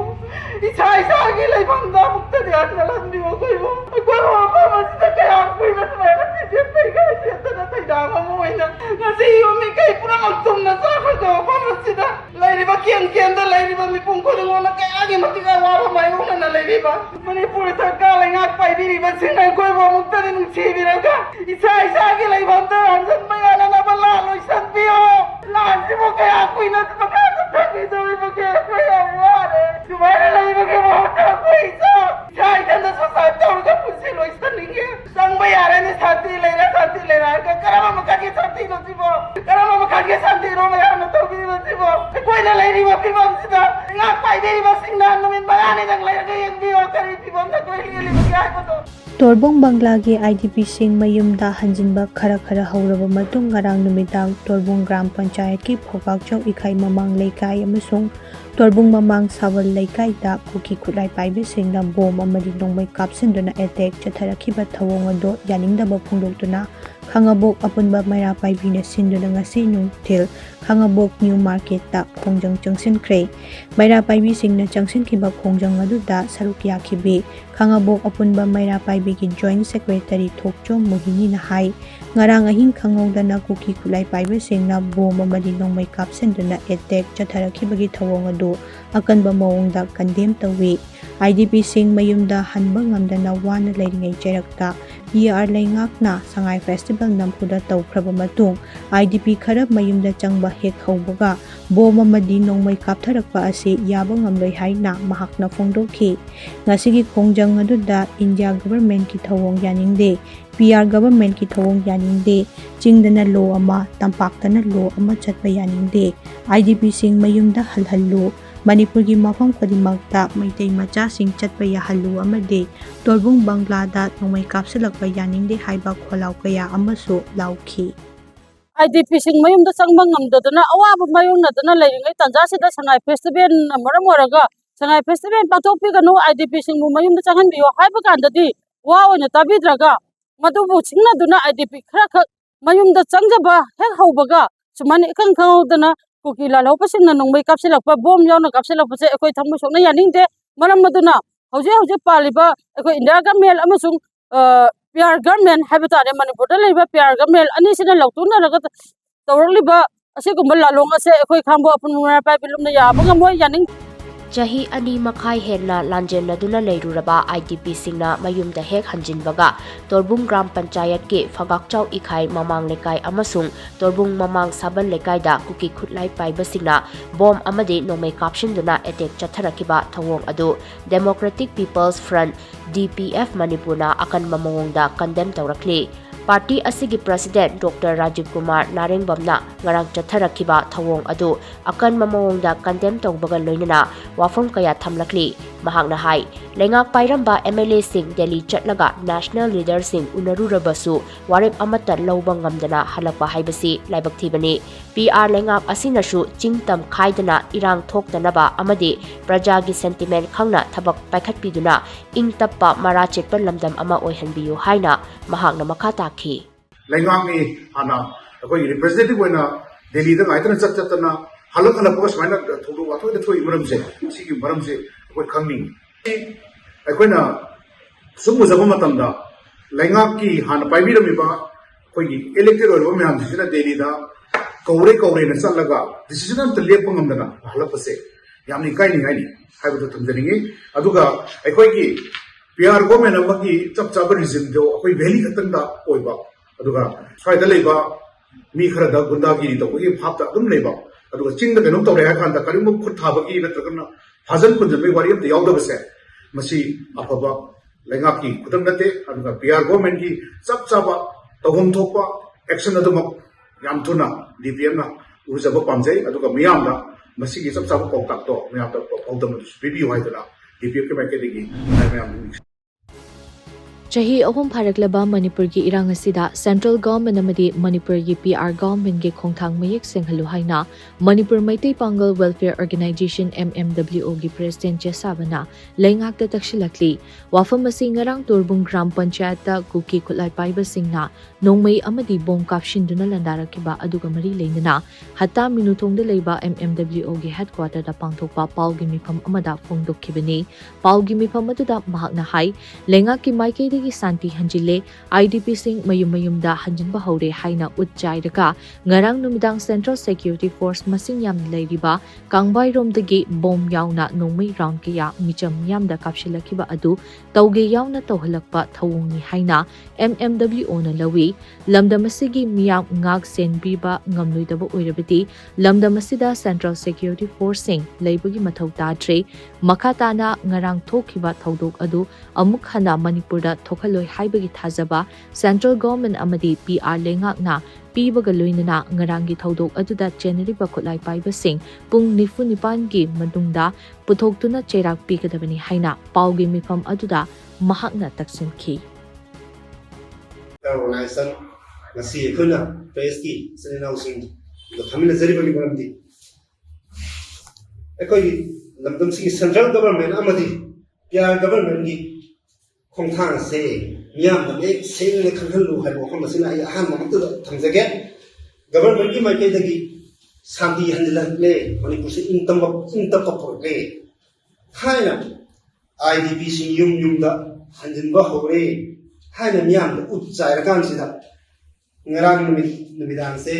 इछा के लेबंदा मुक्तदि आनलंदिओ खोइबो खोइबो पामसिदा कया खोइबो सुमाइना जेतै कया जेतना तैदामा मोइना ngasi yomi kai pura maktumna sakhado पामसिदा लेरिबा केंदा लेरिबा मिपुं खोदंगोना कया गे मतिगा वाबा माइगोना न लेरिबा मणिपुर सरकार लेंगा पाइबिरिबा सिंना खोइबो मुक्तदि नुसेबिरगा इसा के लेबंदा अंजन मैयाना नबला लोइसन पिओ लांजिबो कया कोइना पका तथि दोइ बके कया वारे सुमाइना लेरिबा के मोटा कोइसा छाइ तंदा सोसाइटी उनका पुसी लोइसन निगे संग यारे ने साथी लेरा का करामा मका के साथी नसिबो करामा मका के साथी रो मैं न तो भी नसिबो कोइना लेरिबा पिबम सिदा nga पाइबेरिबा सिंना नमिन बायाने जंग लेरगे एनबीओ करी पिबम न कोइली लिबा के आइबो तोरबोंग बांग्लागी आईडीपी सिंह मयुमदा हंजिनबा खरा हौरबा मतुंग ngarang numitang तोरबोंग ग्राम पंचायत की फोकाकचौ इखाई ममांग लेकाई अमसुंग तोरबोंग ममांग सावल लेकाई दा कुकी खुलाई पाइबे सिंगना बोम अमदि नोंमै कापसिनदुना अटैक चथरखिबा थवोंग अदो यानिंगदबा फोंदोक्तुना खांगाबोक अपुनबा मैरा पाइबिना सिंदुना ngasi नुंथिल खांगाबोक न्यू मार्केट ता खोंजंग चंगसिनख्रे मैरा पाइबी सिंगना चंगसिनखिबा खोंजंग अदुदा सरुक याखिबे खांगाबोक अपुनबा मैरा पाइबी की जॉइंट सेक्रेटरी थोकचो मोहिनी ना high ngarang ahing khangongdana kuki khulai paibe singna bom amadi nongmai kapsenduna attack chatharakibagi thawong adu akanba mawongda condemn tawi IDP sing mayumda hanba ngamdana wana leiringai cherakta PR leingakna sangai festival nampuda tawkhraba matung IDP kharab mayumda changba hek haubaga bom amadi nongmai kaptharakpa ase yaba ngamloi haina mahakna phongdokhi ngasigi khongjang aduda India government ki thawong yaningde PR government की थवोंग यानिंगदे चिंगदना लो अमा तंपाक्तना लो अमा चटबा यानिंगदे IDP सिंग मयुमदा हलहल्लो मणिपुर की मफम खदिमक्ता मैतै मचा सिंग चटबा याहल्लो अमदे तोरबुंग बांग्लादा नोंमै कापसलकबा यानिंगदे हाइबा खोलाव कया अमसो लाउखी IDP सिंग मयुमदा चंगबा ngamdadana awaba mayunadana leiringai tanjasida sangai festival maram oraga sangai festival patopiganu IDP सिंग मयुमदा changanbiyo haiba kandadi wa oina tabidraga मधुबु सिंगनादुना IDP खरा खक मयुमदा चंगजबा हेक हौबगा सुमानि इखं खंगदना cookie लालौपसिंगना नोंबै कापसिलकपा बोम यावना कापसिलकपसे एकोइ थंबु सोकना यानिंगदे मरम मदुना हौजे पालिबा एकोइ India government अमसुंग PR government हाइबतारे मणिपुरदा लेबा PR government अनिसिना लौतुनरगा तौरलिबा असिगुम्बा लालोंग असे एकोइ खांबो अपुनमुरा पाइबिलुमना याबगा मोय Yaning Chahi ani makai henna lanjenaduna leiruraba IDP singna mayumda hek hanjinbaga Torbung Gram Panchayat ke Fagakchau ikhai mamang lekai amasung Torbung mamang saban lekai da kuki khutlai paiba singna bom amade nomai kapshinduna attack chatharakiba thawong adu Democratic People's Front DPF Manipurna akan mamawongda condemn tawrakli Party asigi President Dr. Rajiv Kumar Narengbamna ngarang chatharakiba thawong adu akan mamawongda condemn tawbaga loinana wafam kaya thamlakli mahakna hai lengak pairamba MLA sing Delhi chatlaga national leader sing unarurabasu warep amata lobang ngamdana halakpa haibasi laibak thibani PR lengak asinasu chingtam khaidana irang thoktanaba amadi prajagi sentiment khangna thabak paikhatpiduna ingtappa marachekpa lamdam ama oihanbiyu haina mahakna makhata ki lengak ni ana akoi representative oina Delhi da ngaitana chatna halak halak smaina thodu wathoi da thoi maramse sigi maramse akoi khangning akoina sumu jaba matamda lengak ki han paibiramiba koi elected or myam sina Delhi da kaure na chalaga decision ta lepang ngamdana halapase yamni kai ni haibu tumjaringi aduga akoi ki PR government amaki chap chaba reason do akoi valley khatanda oiba aduga faida leiba mi khara da gundagiri to gi phapta dum leiba aduga chingda benom tawre ha khanda karimbo khut thabagi natragana hajan kunjamai wari am yaudabase masi afaba lengaki khudam nate aduga PR government ki chap chaba tawhum thokpa action adumok yam thuna DPM na urjaba pamjai aduga miyam da masigi chap chap pautak to miyam da paudam review haidana DPM ke maikadegi miyam Chahi ahum pharaklaba Manipur gi irang asida Central Government amadi Manipur gi PR Government gi khongthang mayek senghalu haina Manipur Maitai Pangal Welfare Organization MMWO gi President Jesabana leingak ta takshilakli wafam asi ngarang Turbung Gram Panchayat ta kuki khulai paiba singna nongmei amadi bom kapshin duna landarakiba aduga mari leinana hatta minuthong de leiba MMWO gi headquarter da pangthokpa Paul gi mifam amada phongdokkibani Paul gi mifam atuda mahakna hai leingak ki maikei gi santi hanjile IDP sing mayum da hanjinba hore haina utjairaka ngarang numidang Central Security Force masing yam leiriba Kangbai rom dagi bom yauna nongmei round kaya micham yam da kapshilaki ba adu tauge yauna tawhalakpa thawungi haina MMWO na lawi lamdamasigi miyam ngak senbi ba ngamloidaba oirabati lamdamasida Central Security Force sing leibagi mathau tadre makhatana ngarang thokiba thaudok adu amuk hana Manipurda Thokaloi haibagi thazaba Central Government amadi PR lengakna pibaga loinana ngarangi thaudok aduda January bakulai paiba sing pung nifu nipan gi madungda puthoktuna cherak pikadabani haina paugi mifam aduda mahakna taksinki organization ngasi khuna press ki senau sing the family zaribani baramdi ekoi lamdam sing Central Government amadi PR Government gi khongthang se miyam da ek sing le khankhal lu hai bo masina ai han ma tu thamjage government ki maike dagi santi handla le Manipur se intam pa le haina IDP sing yum da hanjin ba hore haina miyam da utchai ra kan sida ngarang numidang se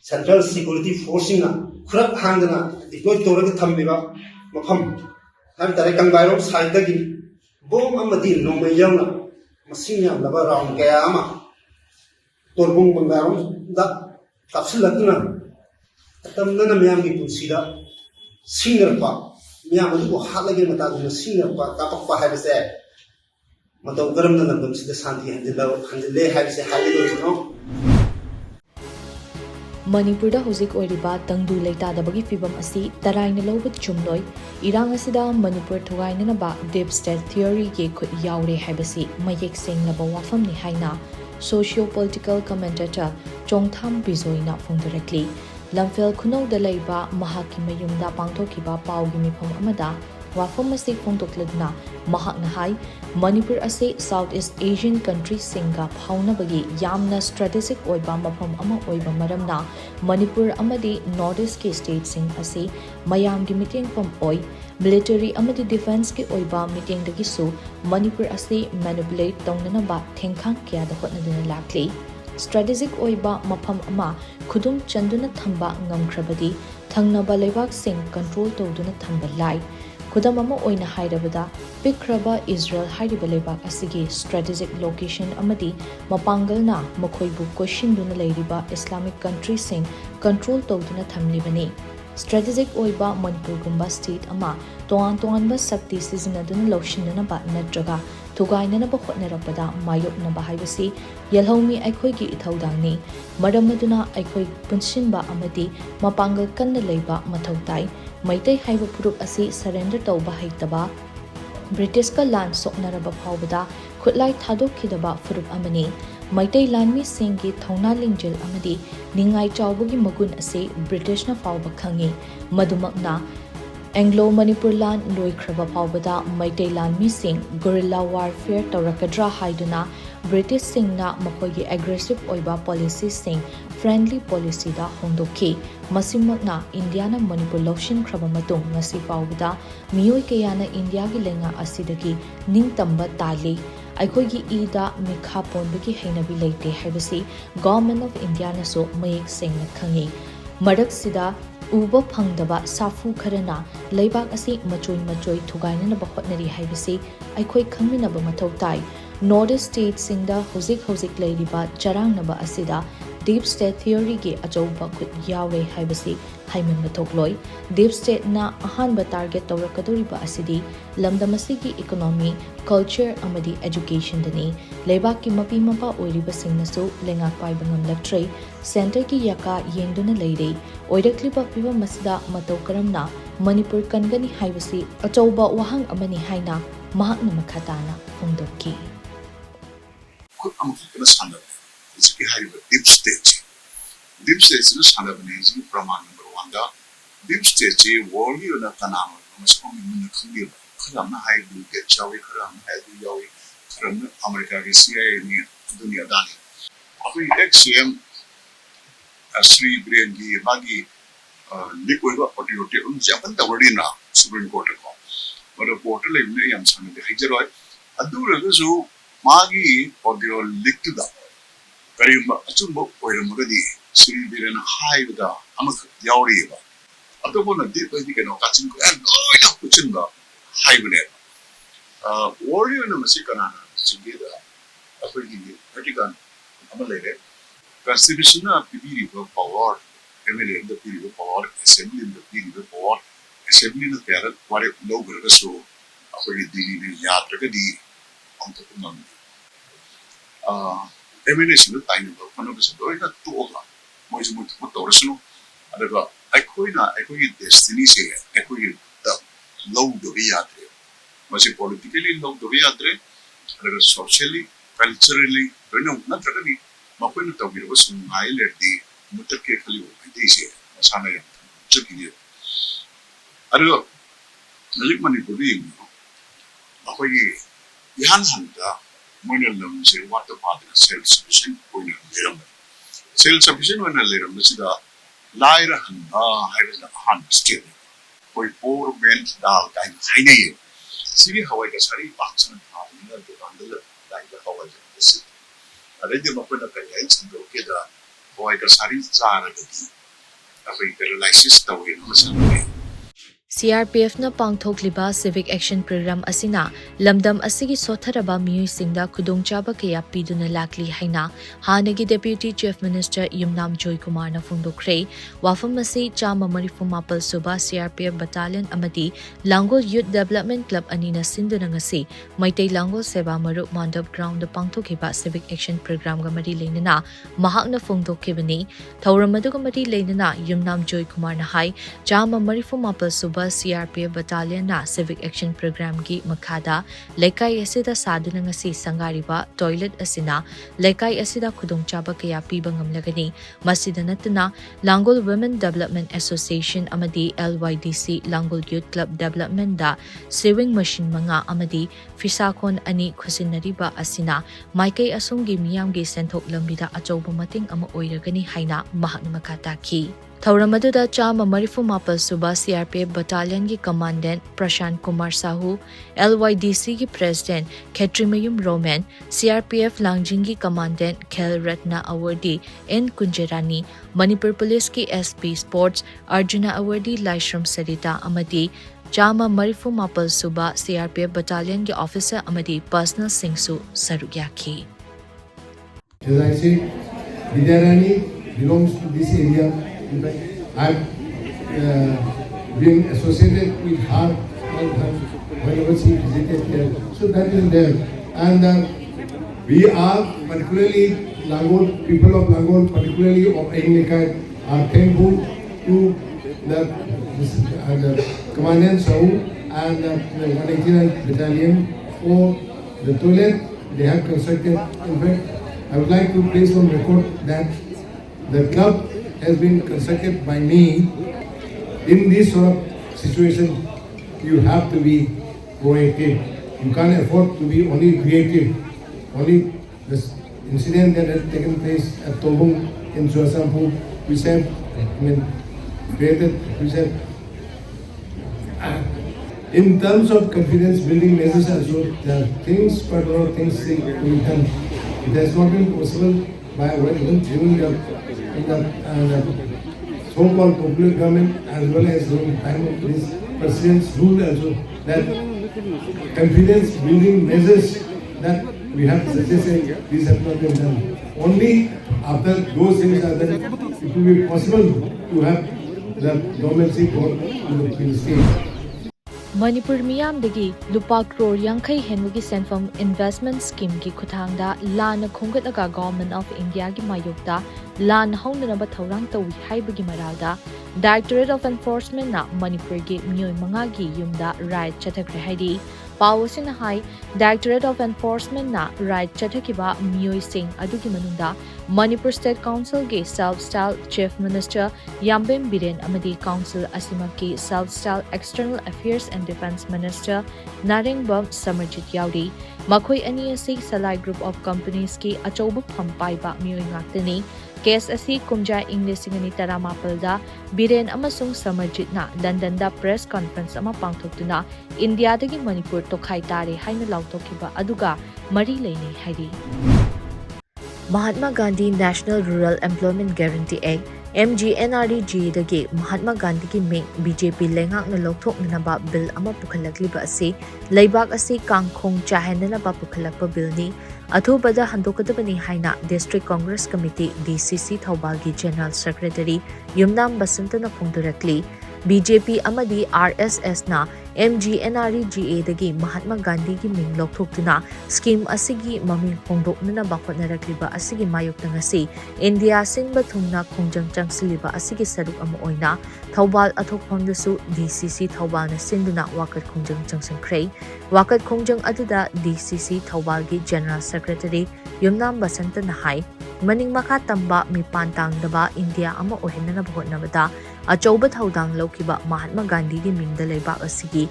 Central Security Force na khurak hangdana deploy torag thambiba mafam ham tare Kangbai rom side dagi bom amadi nongmei yauna masing yam laba round kaya ama Turbung Bangarom da kapsilakna tamnana miyam gi punsida singer pa miyam adu halage mata gu singer pa kapak pa haibase matau garam na namdam sida santi handle haibase halido no Manipurda hozik oiriba tangdu leita dabagi fibam asi taraina lobut chumloi irang asida Manipur thogaina ba deep state theory ge khut yaure haibasi mayek senglaba wafam ni haina Sociopolitical commentator Chongtham Bizoina phongdarakli lamfel khunou da leiba mahaki mayumda pangthokiba paugi mifam amada wafam asi phongtokladuna mahakna hai Manipur ase Southeast Asian country singa phaunabagi yamna strategic oiba mafam ama oiba maramna Manipur amadi Northeast ki state sing ase mayam gi meeting from oi military amadi defense ki oiba meeting dagi su Manipur ase manipulate tongnana ba thengkhang kya da hotnaduna lakli strategic oiba mafam ama khudum chanduna thamba ngamkhrabadi thangnaba leibak sing control tawduna thamba lai Kudam ama oina hairabada pikraba Israel hairiba leibak asigi strategic location amadi mapangalna makhoibu question duna leiriba Islamic country sing control tawduna thamlibani strategic oiba Manipur gumba state ama toan ba sakti sizinaduna loshinna ba natraga thugainana ba khotnarabada mayokna ba haibasi yalhomi aikhoi gi ithaudangni maramaduna aikhoi punsinba amadi mapangal kanna leiba mathautai Maitai haiba purup asi surrender tauba haitaba British ka land soknaraba phawbada khutlai thadokkhidaba furup amani Maitai landmi singgi thongna lingjil amadi ningai chawbagi magun ase British na phawba khangi madumakna Anglo Manipur land loikraba phawbada Maitai landmi sing guerrilla warfare tawrakadra haiduna British singna makogi aggressive oiba policy sing friendly policy da hongdokki masimakna India na Manipur loshin khraba matung ngasi fawbada miyoi kayana India gi lenga asidagi ningtamba tali aikhoi ida mikha ponbagi hainabi leite haibasi Government of India na so mayek singna khangi marak sida uba phangdaba safu kharana leibak asi machoi thugaina na ba hotnari haibasi aikhoi khangminaba mathau tai Northeast state singda hozik leiriba charangnaba asida deep state theory gi achouba khut yaure haibasi haiman mathokloi deep state na ahanba target tawrakadoriba asidi lamdamasi gi economy culture amadi education dani lebak ki mapi mapa oiriba singnasu lenga paiba ngamlaktre center ki yaka yengduna leire oirakliba piba masida matau karamna Manipur kangani haibasi achouba wahang amani haina mahakna makhatana fongdokki खुद अमुक सानब इसकी high deep stage ने सानब ने जी प्रमाण number 1 दा deep stage जी world यो ना तनाम मसको मिन खंगे खराम ना हाई दु के चावे खराम हाई दु यावे खराम अमेरिका के CIA ने दुनिया दानी अभी XCM श्री ब्रेन की बागी लिक्विड ऑडियोटे उन जापन तवड़ी ना सुप्रीम कोर्ट को मतलब पोर्टल ने यम सानब हाइजरॉय अदुरगसु मागी ऑडियो लिखदा करीब अचुंबो ओइरमगदी श्री बिरन हाइबदा अमख यावरीबा अतोबोना दीपदि केनो काचिन को लोइना कुचिनबा हाइबने ओरियो न मसी कनाना सिगेदा अफोगी वर्टिकल अमलेरे कॉन्स्टिट्यूशन ना पीबीरीबो पावर एमएलए द पीबीरीबो पावर असेंबली द पीबीरीबो पावर असेंबली न तेरा वारे लोगरगसो अफोगी दिली ने यात्रगदी अंतकुनम एमिनेशन टाइम को फनोबस दोइना तोगा मोइज मुत तोरसनो अदगा अखोई डेस्टिनी से अखोई द लो दो यात्रे मसे पॉलिटिकली लो दो यात्रे अदगा सोशली कल्चरली दोइना नत्रगनी मकोइन तोगिरबस नाइलेदी मुतके खली ओइदिसे मसाना या चुकिने अदगा नलिक मणिपुरी अखोई यान हंदा मोइना लमसे वाटर पार्क सेल्फ सफिशिएंट कोइना लेरम सेल्फ सफिशिएंट वना लेरम सिदा लाइरा हंदा हाइबना हान स्टेट कोइ पोर बेंच दाल काइन हाइने सिबि हवाई का सारी पाक्सन थाबिना दुकानदल लाइका हवाई जसे अरेदे मपना कयाइन संदो केदा हवाई का सारी चारा गति अबै पैरालाइसिस तवे नमसने CRPF na pangthokliba civic action program asina lamdam asigi sotharaba miyoi singda khudongchaba kaya piduna lakli haina hanagi deputy chief minister Yumnam Joy Kumar na phongdokre wafam asi chama marifumapal suba CRPF battalion amadi Langol Youth Development Club anina sinduna ngasi Maitai Langol Seba Maru Mandap ground da pangthokiba civic action program ga mari leinana mahakna phongdokkibani thauramadu ga mari leinana Yumnam Joy Kumar na hai chama marifumapal suba CRPF battalion na civic action program gi makhada lekai asida saduna ngasi sangariba toilet asina lekai asida khudongchaba kaya piba ngamlagani masida natna Langol Women Development Association amadi LYDC Langol Youth Club Development da sewing machine manga amadi fisakon ani khusinariba asina maikai asumgi miyamgi senthok lambida achouba mating ama oiragani haina mahakna makhata ki Thauramadu chama marifumapal suba CRPF battalion ki commandant Prashant Kumar Sahu, LYDC ki president Khetrimayum Roman, CRPF Langjing ki commandant Khel Ratna Awardi N Kunjerani, Manipur Police ki SP Sports Arjuna Awardi Laishram Sarita Amadi, chama marifumapal suba CRPF battalion ki officer Amadi personal Singsu Sarugyaki. As I said, Vidyarani belongs to this area. In fact, I've been associated with her whenever she visited here. So that is there. And we are particularly Langol, people of Langol, particularly of Englikai, are thankful to the Commandant Sahu and the 189th Battalion for the toilet they have constructed. In fact, I would like to place on record that the club has been constructed by me. In this sort of situation, you have to be proactive. You can't afford to be only reactive. Only this incident that has taken place at Tobung in Suasampu, which have created, which have in terms of confidence building measures also, there are things, but lot of things to be done. It has not been possible by even the so-called popular government as well as during the time of this president's rule also, that confidence building measures that we have suggested these have not been done. Only after those things are done, it will be possible to have the dormancy court in the state. Manipur miyamdagi lupa crore yankai henwagi senfam investment scheme ki kuthangda lana khongatlaga Government of India gi mayokta lan haunanaba thaurang tawi haibagi maralda Directorate of Enforcement na Manipur gi miyoi manga gi yumda right chathakre haidi Pawasina hai Directorate of Enforcement na right chathakiba miyoi sing adugi manunda Manipur State Council gi self-styled Chief Minister Yambem Biren amadi Council asimaki self-styled External Affairs and Defense Minister Narengbam Samarjit Yaudi Makhoi ani asi Salai Group of Companies ki achauba phampaiba miyoi ngaktani Case asi kumja English ingani taramapalda Biren amasung Samarjit na Londonda press conference ama pangthoktuna India dagi Manipur tokhai tare haina lautokhiba aduga mari leini haidi Mahatma Gandhi National Rural Employment Guarantee Act MGNREG dagi Mahatma Gandhi ki ming BJP lengak na lokthoknaba bill ama pukhalakliba asi leibak asi kangkhong chahenana ba pukhalakpa bill ni athubada handokadabani haina District Congress Committee DCC Thobal gi General Secretary Yumnam Basantana phongdorakli BJP amadi RSS na MGNREGA dagi Mahatma Gandhi gi ming lokthokduna scheme asigi maming phongdoknana bakhotnarakliba asigi mayokta ngasi India sinba thungna khongjang changsiliba asigi saruk ama oina Thobal athokphangdasu DCC Thobal na sinduna wakat khongjang changsangkhrei wakat khongjang aduda DCC Thobal gi General Secretary Yumnam Basanta na hai maning makha tamba mipan tangdaba India ama ohenna bhotnabada achauba thaudang lokiba Mahatma Gandhi gi mingda leibak asigi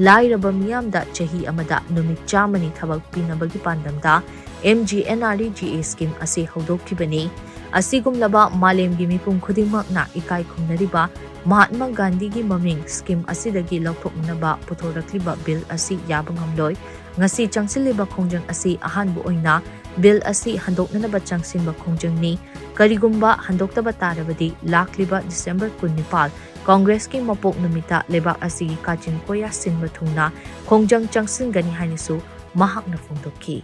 lairaba miyamda chahi amada numit chamani thabak pinabagi pandamda MGNREGA scheme ase hodokkibani asigumlaba malemgi mipum khudingmakna ikai khumnariba Mahatma Gandhi gi maming scheme asidagi lokthoknaba puthorakliba bill asi yabangamloi ngasi changsiliba khongjang asi ahanbu oina bill asi handoknanaba changsinba khongjangni karigumba handoktaba tarabadi lakliba December 19 Congress ki mapok numita lebak asigi kachin koya sinba thungna khongjang changsingani hainisu mahakna phongdokki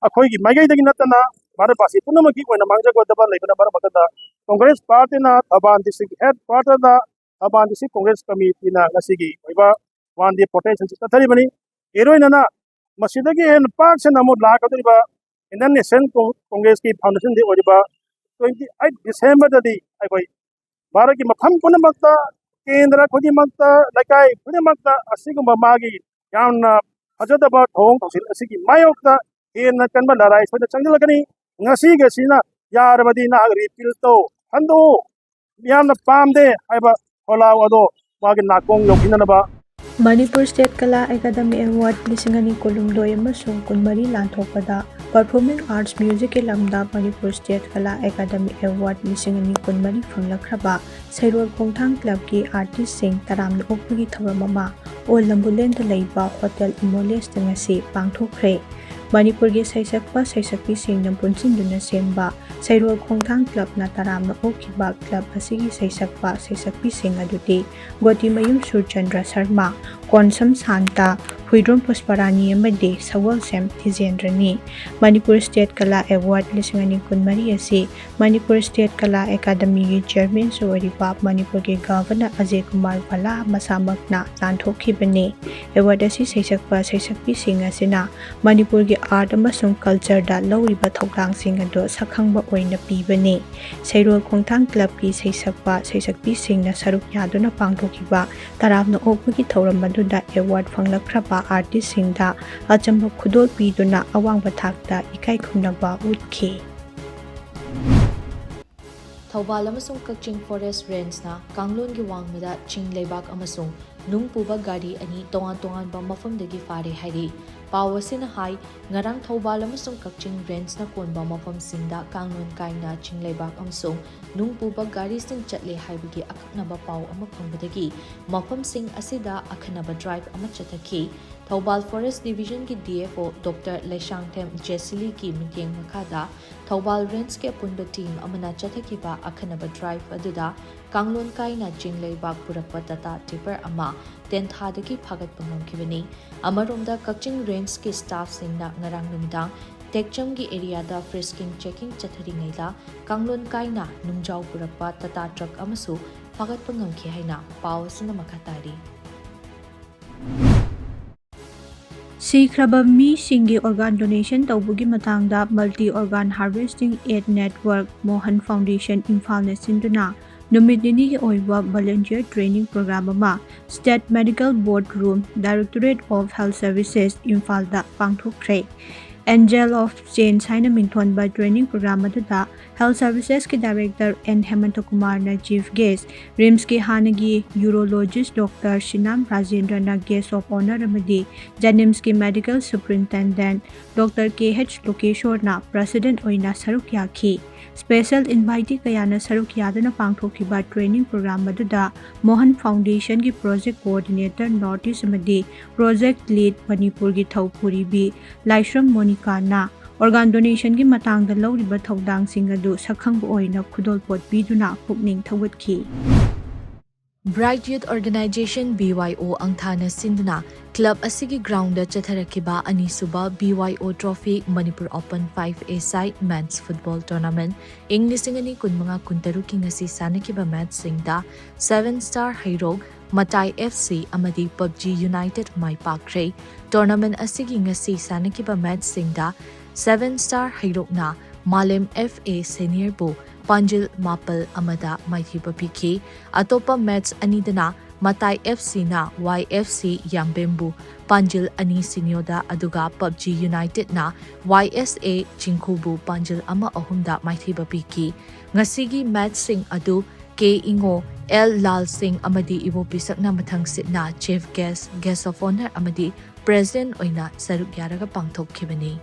अखोई माइगैदगी नतना भारत पासी पुनमकी कोइना मांगजगोदबा लेबना बार मकदा कांग्रेस पार्टी ना थबान डिस्ट्रिक्ट हेड क्वार्टर दा थबान डिस्ट्रिक्ट कांग्रेस कमिटी ना ngasiगी ओइबा वन डे पोटेंशियल सिस्टम थरिबनी एरोइना ना मसिदगी हेन पाक से नमो लाकदरिबा इंडियन नेशनल कांग्रेस की फाउंडेशन दे ओइबा 28 डिसेंबर ददी अखोई भारत की मफम पुनमकता केंद्र खुदिमकता लकाई खुदिमकता असिगुम मागी यामना फजदबा थोंग तौसिल असिगी मायोक्ता हेन कनबा लड़ाई सोद चंगलगनी ngasi ge sina yarabadi na repeal to hando yamna pamde aiba hola wado magi nakong yokina ba Manipur State Kala Academy Award lisingani kolumdoi amasung kunmari lanthokpada Performing Arts Music lamda Manipur State Kala Academy Award lisingani kunmari phanglakhraba Sairol Khongthang Club ki artist sing taramna okpagi tharamama o lambulen da leiba Hotel Imoles ngasi pangthokre Manipur gi saisakpa saisakpi singna punchinduna semba Sairol Khongthang Club na taramna okhiba club asigi saisakpa saisakpi sing aduti Goti Mayum Surchandra Sharma Konsam Santa Huidrom Pusparani amade Sawal Sem Tizendrani Manipur State Kala Award lisingani kunmari asi Manipur State Kala Academy gi chairman Suwaripa Manipur gi Governor Ajay Kumar Pala masamakna lanthokibani award asi saisakpa saisakpi sing asina Manipur gi art amasung culture da lawriba thoklang sing ado sakhangba oina pibani Sairol Khongthang Club ki saisakpa saisakpi singna saruk yaduna pangthokiba taramna okpagi thauram madunda award phanglakhraba artist singda achamba khudol piduna awangba thakta ikai khumnaba utki Thobal amasung Kaching Forest Range na Kanglon gi wangmada ching leibak amasung nungpuba gari ani tongan ba mafamdagi fare hairi Pawasina hai ngarang Thobal amasung Kaching Range na konba mafamsingda Kanglon kaina ching leibak amasung nungpuba gari sing chatle haibagi akaknaba paw ama phangbadagi mafamsing asida akhanaba drive ama chathaki Thobal Forest Division ki DFO Dr. Leshangthem Jesili ki mityeng makada Thobal Range ke punba team amana chathakiba akhanaba drive aduda Kanglon kaina chingleibak purakpa tata tipper ama tenthadagi phagat pangam kibani amaromda Kaching Range ki staff singna ngarang numidang ꯇꯦꯛꯆꯝꯒꯤ ꯑꯦꯔꯤꯌꯥꯗ ꯐ꯭ꯔꯤꯁꯀꯤꯡ checking ꯆꯠꯊꯔꯤꯉꯩꯗ ꯀꯥꯡꯂꯣꯟ ꯀꯥꯏꯅ ꯅꯨꯡꯖꯥꯎ ꯄꯨꯔꯛꯄ Tata truck ꯑꯃꯁꯨ ꯐꯥꯒꯠꯄ ꯉꯝꯈꯤ ꯍꯥꯏꯅ ꯄꯥꯎ ꯑꯁꯤꯅ ꯃꯈꯥ ꯇꯥꯔꯤ꯫ ꯁꯤꯈ꯭ꯔꯕ ꯃꯤꯁꯤꯡꯒꯤ ꯑꯣꯔꯒꯥꯟ ꯗꯣꯅꯦꯁꯟ ꯇꯧꯕꯒꯤ ꯃꯇꯥꯡꯗ multi organ harvesting aid network Mohan foundation ꯏꯝꯐꯥꯜꯅ ꯁꯤꯟꯗꯨꯅ ꯅꯨꯃꯤꯠ ꯅꯤꯅꯤꯒꯤ ꯑꯣꯏꯕ ꯚꯣꯂunteer ꯇ꯭ꯔꯦꯅꯤꯡ ꯄ꯭ꯔꯣꯒ꯭ꯔꯥꯝ ꯑꯃ state medical board room, directorate of health services, ꯏꯝꯐꯥꯜꯗ ꯄꯥꯡꯊꯣꯛꯈ꯭ꯔꯦ꯫ ꯑꯦꯟꯖꯦꯜ ꯑꯣꯐ ꯆꯦꯟꯖ ꯍꯥꯏꯅ ꯃꯤꯡꯊꯣꯟꯕ ꯇ꯭ꯔꯦꯅꯤꯡ ꯄ꯭ꯔꯣꯒ꯭ꯔꯥꯝ ꯑꯗꯨꯗ ꯍꯦꯜꯊ ꯁꯔꯚꯤꯁꯦꯁꯀꯤ ꯗꯥꯏꯔꯦꯛꯇꯔ ꯑꯦꯟ ꯍꯦꯃꯟꯇꯀꯨꯃꯥꯔꯅ ꯆꯤꯐ ꯒꯦꯁ, ꯔꯤꯝꯁꯀꯤ ꯍꯥꯟꯅꯒꯤ ꯌꯨꯔꯣꯂꯣꯖꯤꯁ ꯗꯣꯛꯇꯔ ꯁꯤꯅꯥꯝ ꯔꯥꯖꯦꯟꯗ꯭ꯔꯅ ꯒꯦꯁ ꯑꯣꯐ ꯑꯣꯅꯔ ꯑꯃꯗꯤ ꯖꯦꯅꯤꯝꯁꯀꯤ ꯃꯦꯗꯤꯀꯦꯜ ꯁꯨꯄꯔꯤꯟꯇꯦꯟꯗꯦꯟꯠ ꯗꯣꯛꯇꯔ ꯀꯦ.ꯍꯩꯆ. ꯂꯣꯀꯦꯁꯣꯔꯅ ꯄ꯭ꯔꯁꯤꯗꯦꯟꯠ ꯑꯣꯏꯅ ꯁꯔꯨꯛ ꯌꯥꯈꯤ꯫ ꯁ꯭ꯄꯦꯁꯦꯜ ꯏꯟꯚꯥꯏꯇꯤ ꯀꯌꯥꯅ ꯁꯔꯨꯛ ꯌꯥꯗꯨꯅ ꯄꯥꯡꯊꯣꯛꯈꯤꯕ ꯇ꯭ꯔꯦꯅꯤꯡ ꯄ꯭ꯔꯣꯒ꯭ꯔꯥꯝ ꯑꯗꯨꯗ Mohan ꯐꯥꯎꯟꯗꯦꯁꯟꯒꯤ project coordinator north east ꯑꯃꯗꯤ ꯄ꯭ꯔꯣꯖꯦꯛ ꯂꯤꯗ ꯃꯅꯤꯄꯨꯔꯒꯤ ꯊꯧꯄꯨꯔꯤꯕꯤ ꯂꯥꯏꯁ꯭ꯔꯝ ꯃꯣꯅꯤꯀꯥꯅ ꯑꯣꯔꯒꯥꯟ ꯗꯣꯅꯦꯁꯟꯒꯤ ꯃꯇꯥꯡꯗ ꯂꯧꯔꯤꯕ ꯊꯧꯗꯥꯡꯁꯤꯡ ꯑꯗꯨ ꯁꯛꯈꯪꯕ ꯑꯣꯏꯅ ꯈꯨꯗꯣꯜꯄꯣꯠ ꯄꯤꯗꯨꯅ ꯄꯨꯛꯅꯤꯡ ꯊꯧꯒꯠꯈꯤ꯫ ꯕ꯭ꯔꯥꯏꯠ ꯌꯨꯠ ꯑꯣꯔꯒꯅꯥꯏꯖꯦꯁꯟ BYO ꯑꯪꯊꯥꯅ ꯁꯤꯟꯗꯨꯅ ꯀ꯭ꯂꯕ ꯑꯁꯤꯒꯤ ꯒ꯭ꯔꯥꯎꯟꯗ ꯆꯠꯊꯔꯛꯈꯤꯕ ꯑꯅꯤꯁꯨꯕ BYO trophy Manipur open 5A side men's football tournament ꯏꯪ 2025-26ꯀꯤ ꯉꯁꯤ ꯁꯥꯟꯅꯈꯤꯕ ꯃꯦꯆꯁꯤꯡꯗ 7 ꯁ꯭ꯇꯥꯔ ꯍꯩꯔꯣꯛ, ꯃꯇꯥꯏ FC ꯑꯃꯗꯤ PUBG ꯌꯨꯅꯥꯏꯇꯦꯗ ꯃꯥꯏ ꯄꯥꯛꯈ꯭ꯔꯦ꯫ ꯇꯣꯔꯅꯥꯃꯦꯟꯠ ꯑꯁꯤꯒꯤ ꯉꯁꯤ ꯁꯥꯟꯅꯈꯤꯕ ꯃꯦꯆꯁꯤꯡꯗ 7 ꯁ꯭ꯇꯥꯔ ꯍꯩꯔꯣꯛꯅ ꯃꯥꯂꯦꯝ FA ꯁꯦꯅꯤꯌꯔꯕꯨ ꯄꯥꯟꯖꯤꯜ 7-1ꯗ ꯃꯥꯏꯊꯤꯕ ꯄꯤꯈꯤ꯫ ꯑꯇꯣꯞꯄ ꯃꯦꯆ ꯑꯅꯤꯗꯅ ꯃꯇꯥꯏ FCꯅ YFC ꯌꯥꯝꯕꯦꯝꯕꯨ ꯄꯥꯟꯖꯤꯜ 2-0ꯗ ꯑꯗꯨꯒ PUBG ꯌꯨꯅꯥꯏꯇꯦꯗꯅ YSA ꯆꯤꯡꯈꯨꯕꯨ ꯄꯥꯟꯖꯤꯜ 1-3ꯗ ꯃꯥꯏꯊꯤꯕ ꯄꯤꯈꯤ꯫ ꯉꯁꯤꯒꯤ ꯃꯦꯆꯁꯤꯡ ꯑꯗꯨ K. Ingo, L. Lal Singh ꯑꯃꯗꯤ ꯏꯕꯣꯄꯤꯁꯛꯅ ꯃꯊꯪꯁꯤꯠꯅ chief guest, guest of honour ꯑꯃꯗꯤ ꯄ꯭ꯔꯦꯁꯤꯗꯦꯟꯠ ꯑꯣꯏꯅ ꯁꯔꯨꯛ ꯌꯥꯔꯒ ꯄꯥꯡꯊꯣꯛꯈꯤꯕꯅꯤ꯫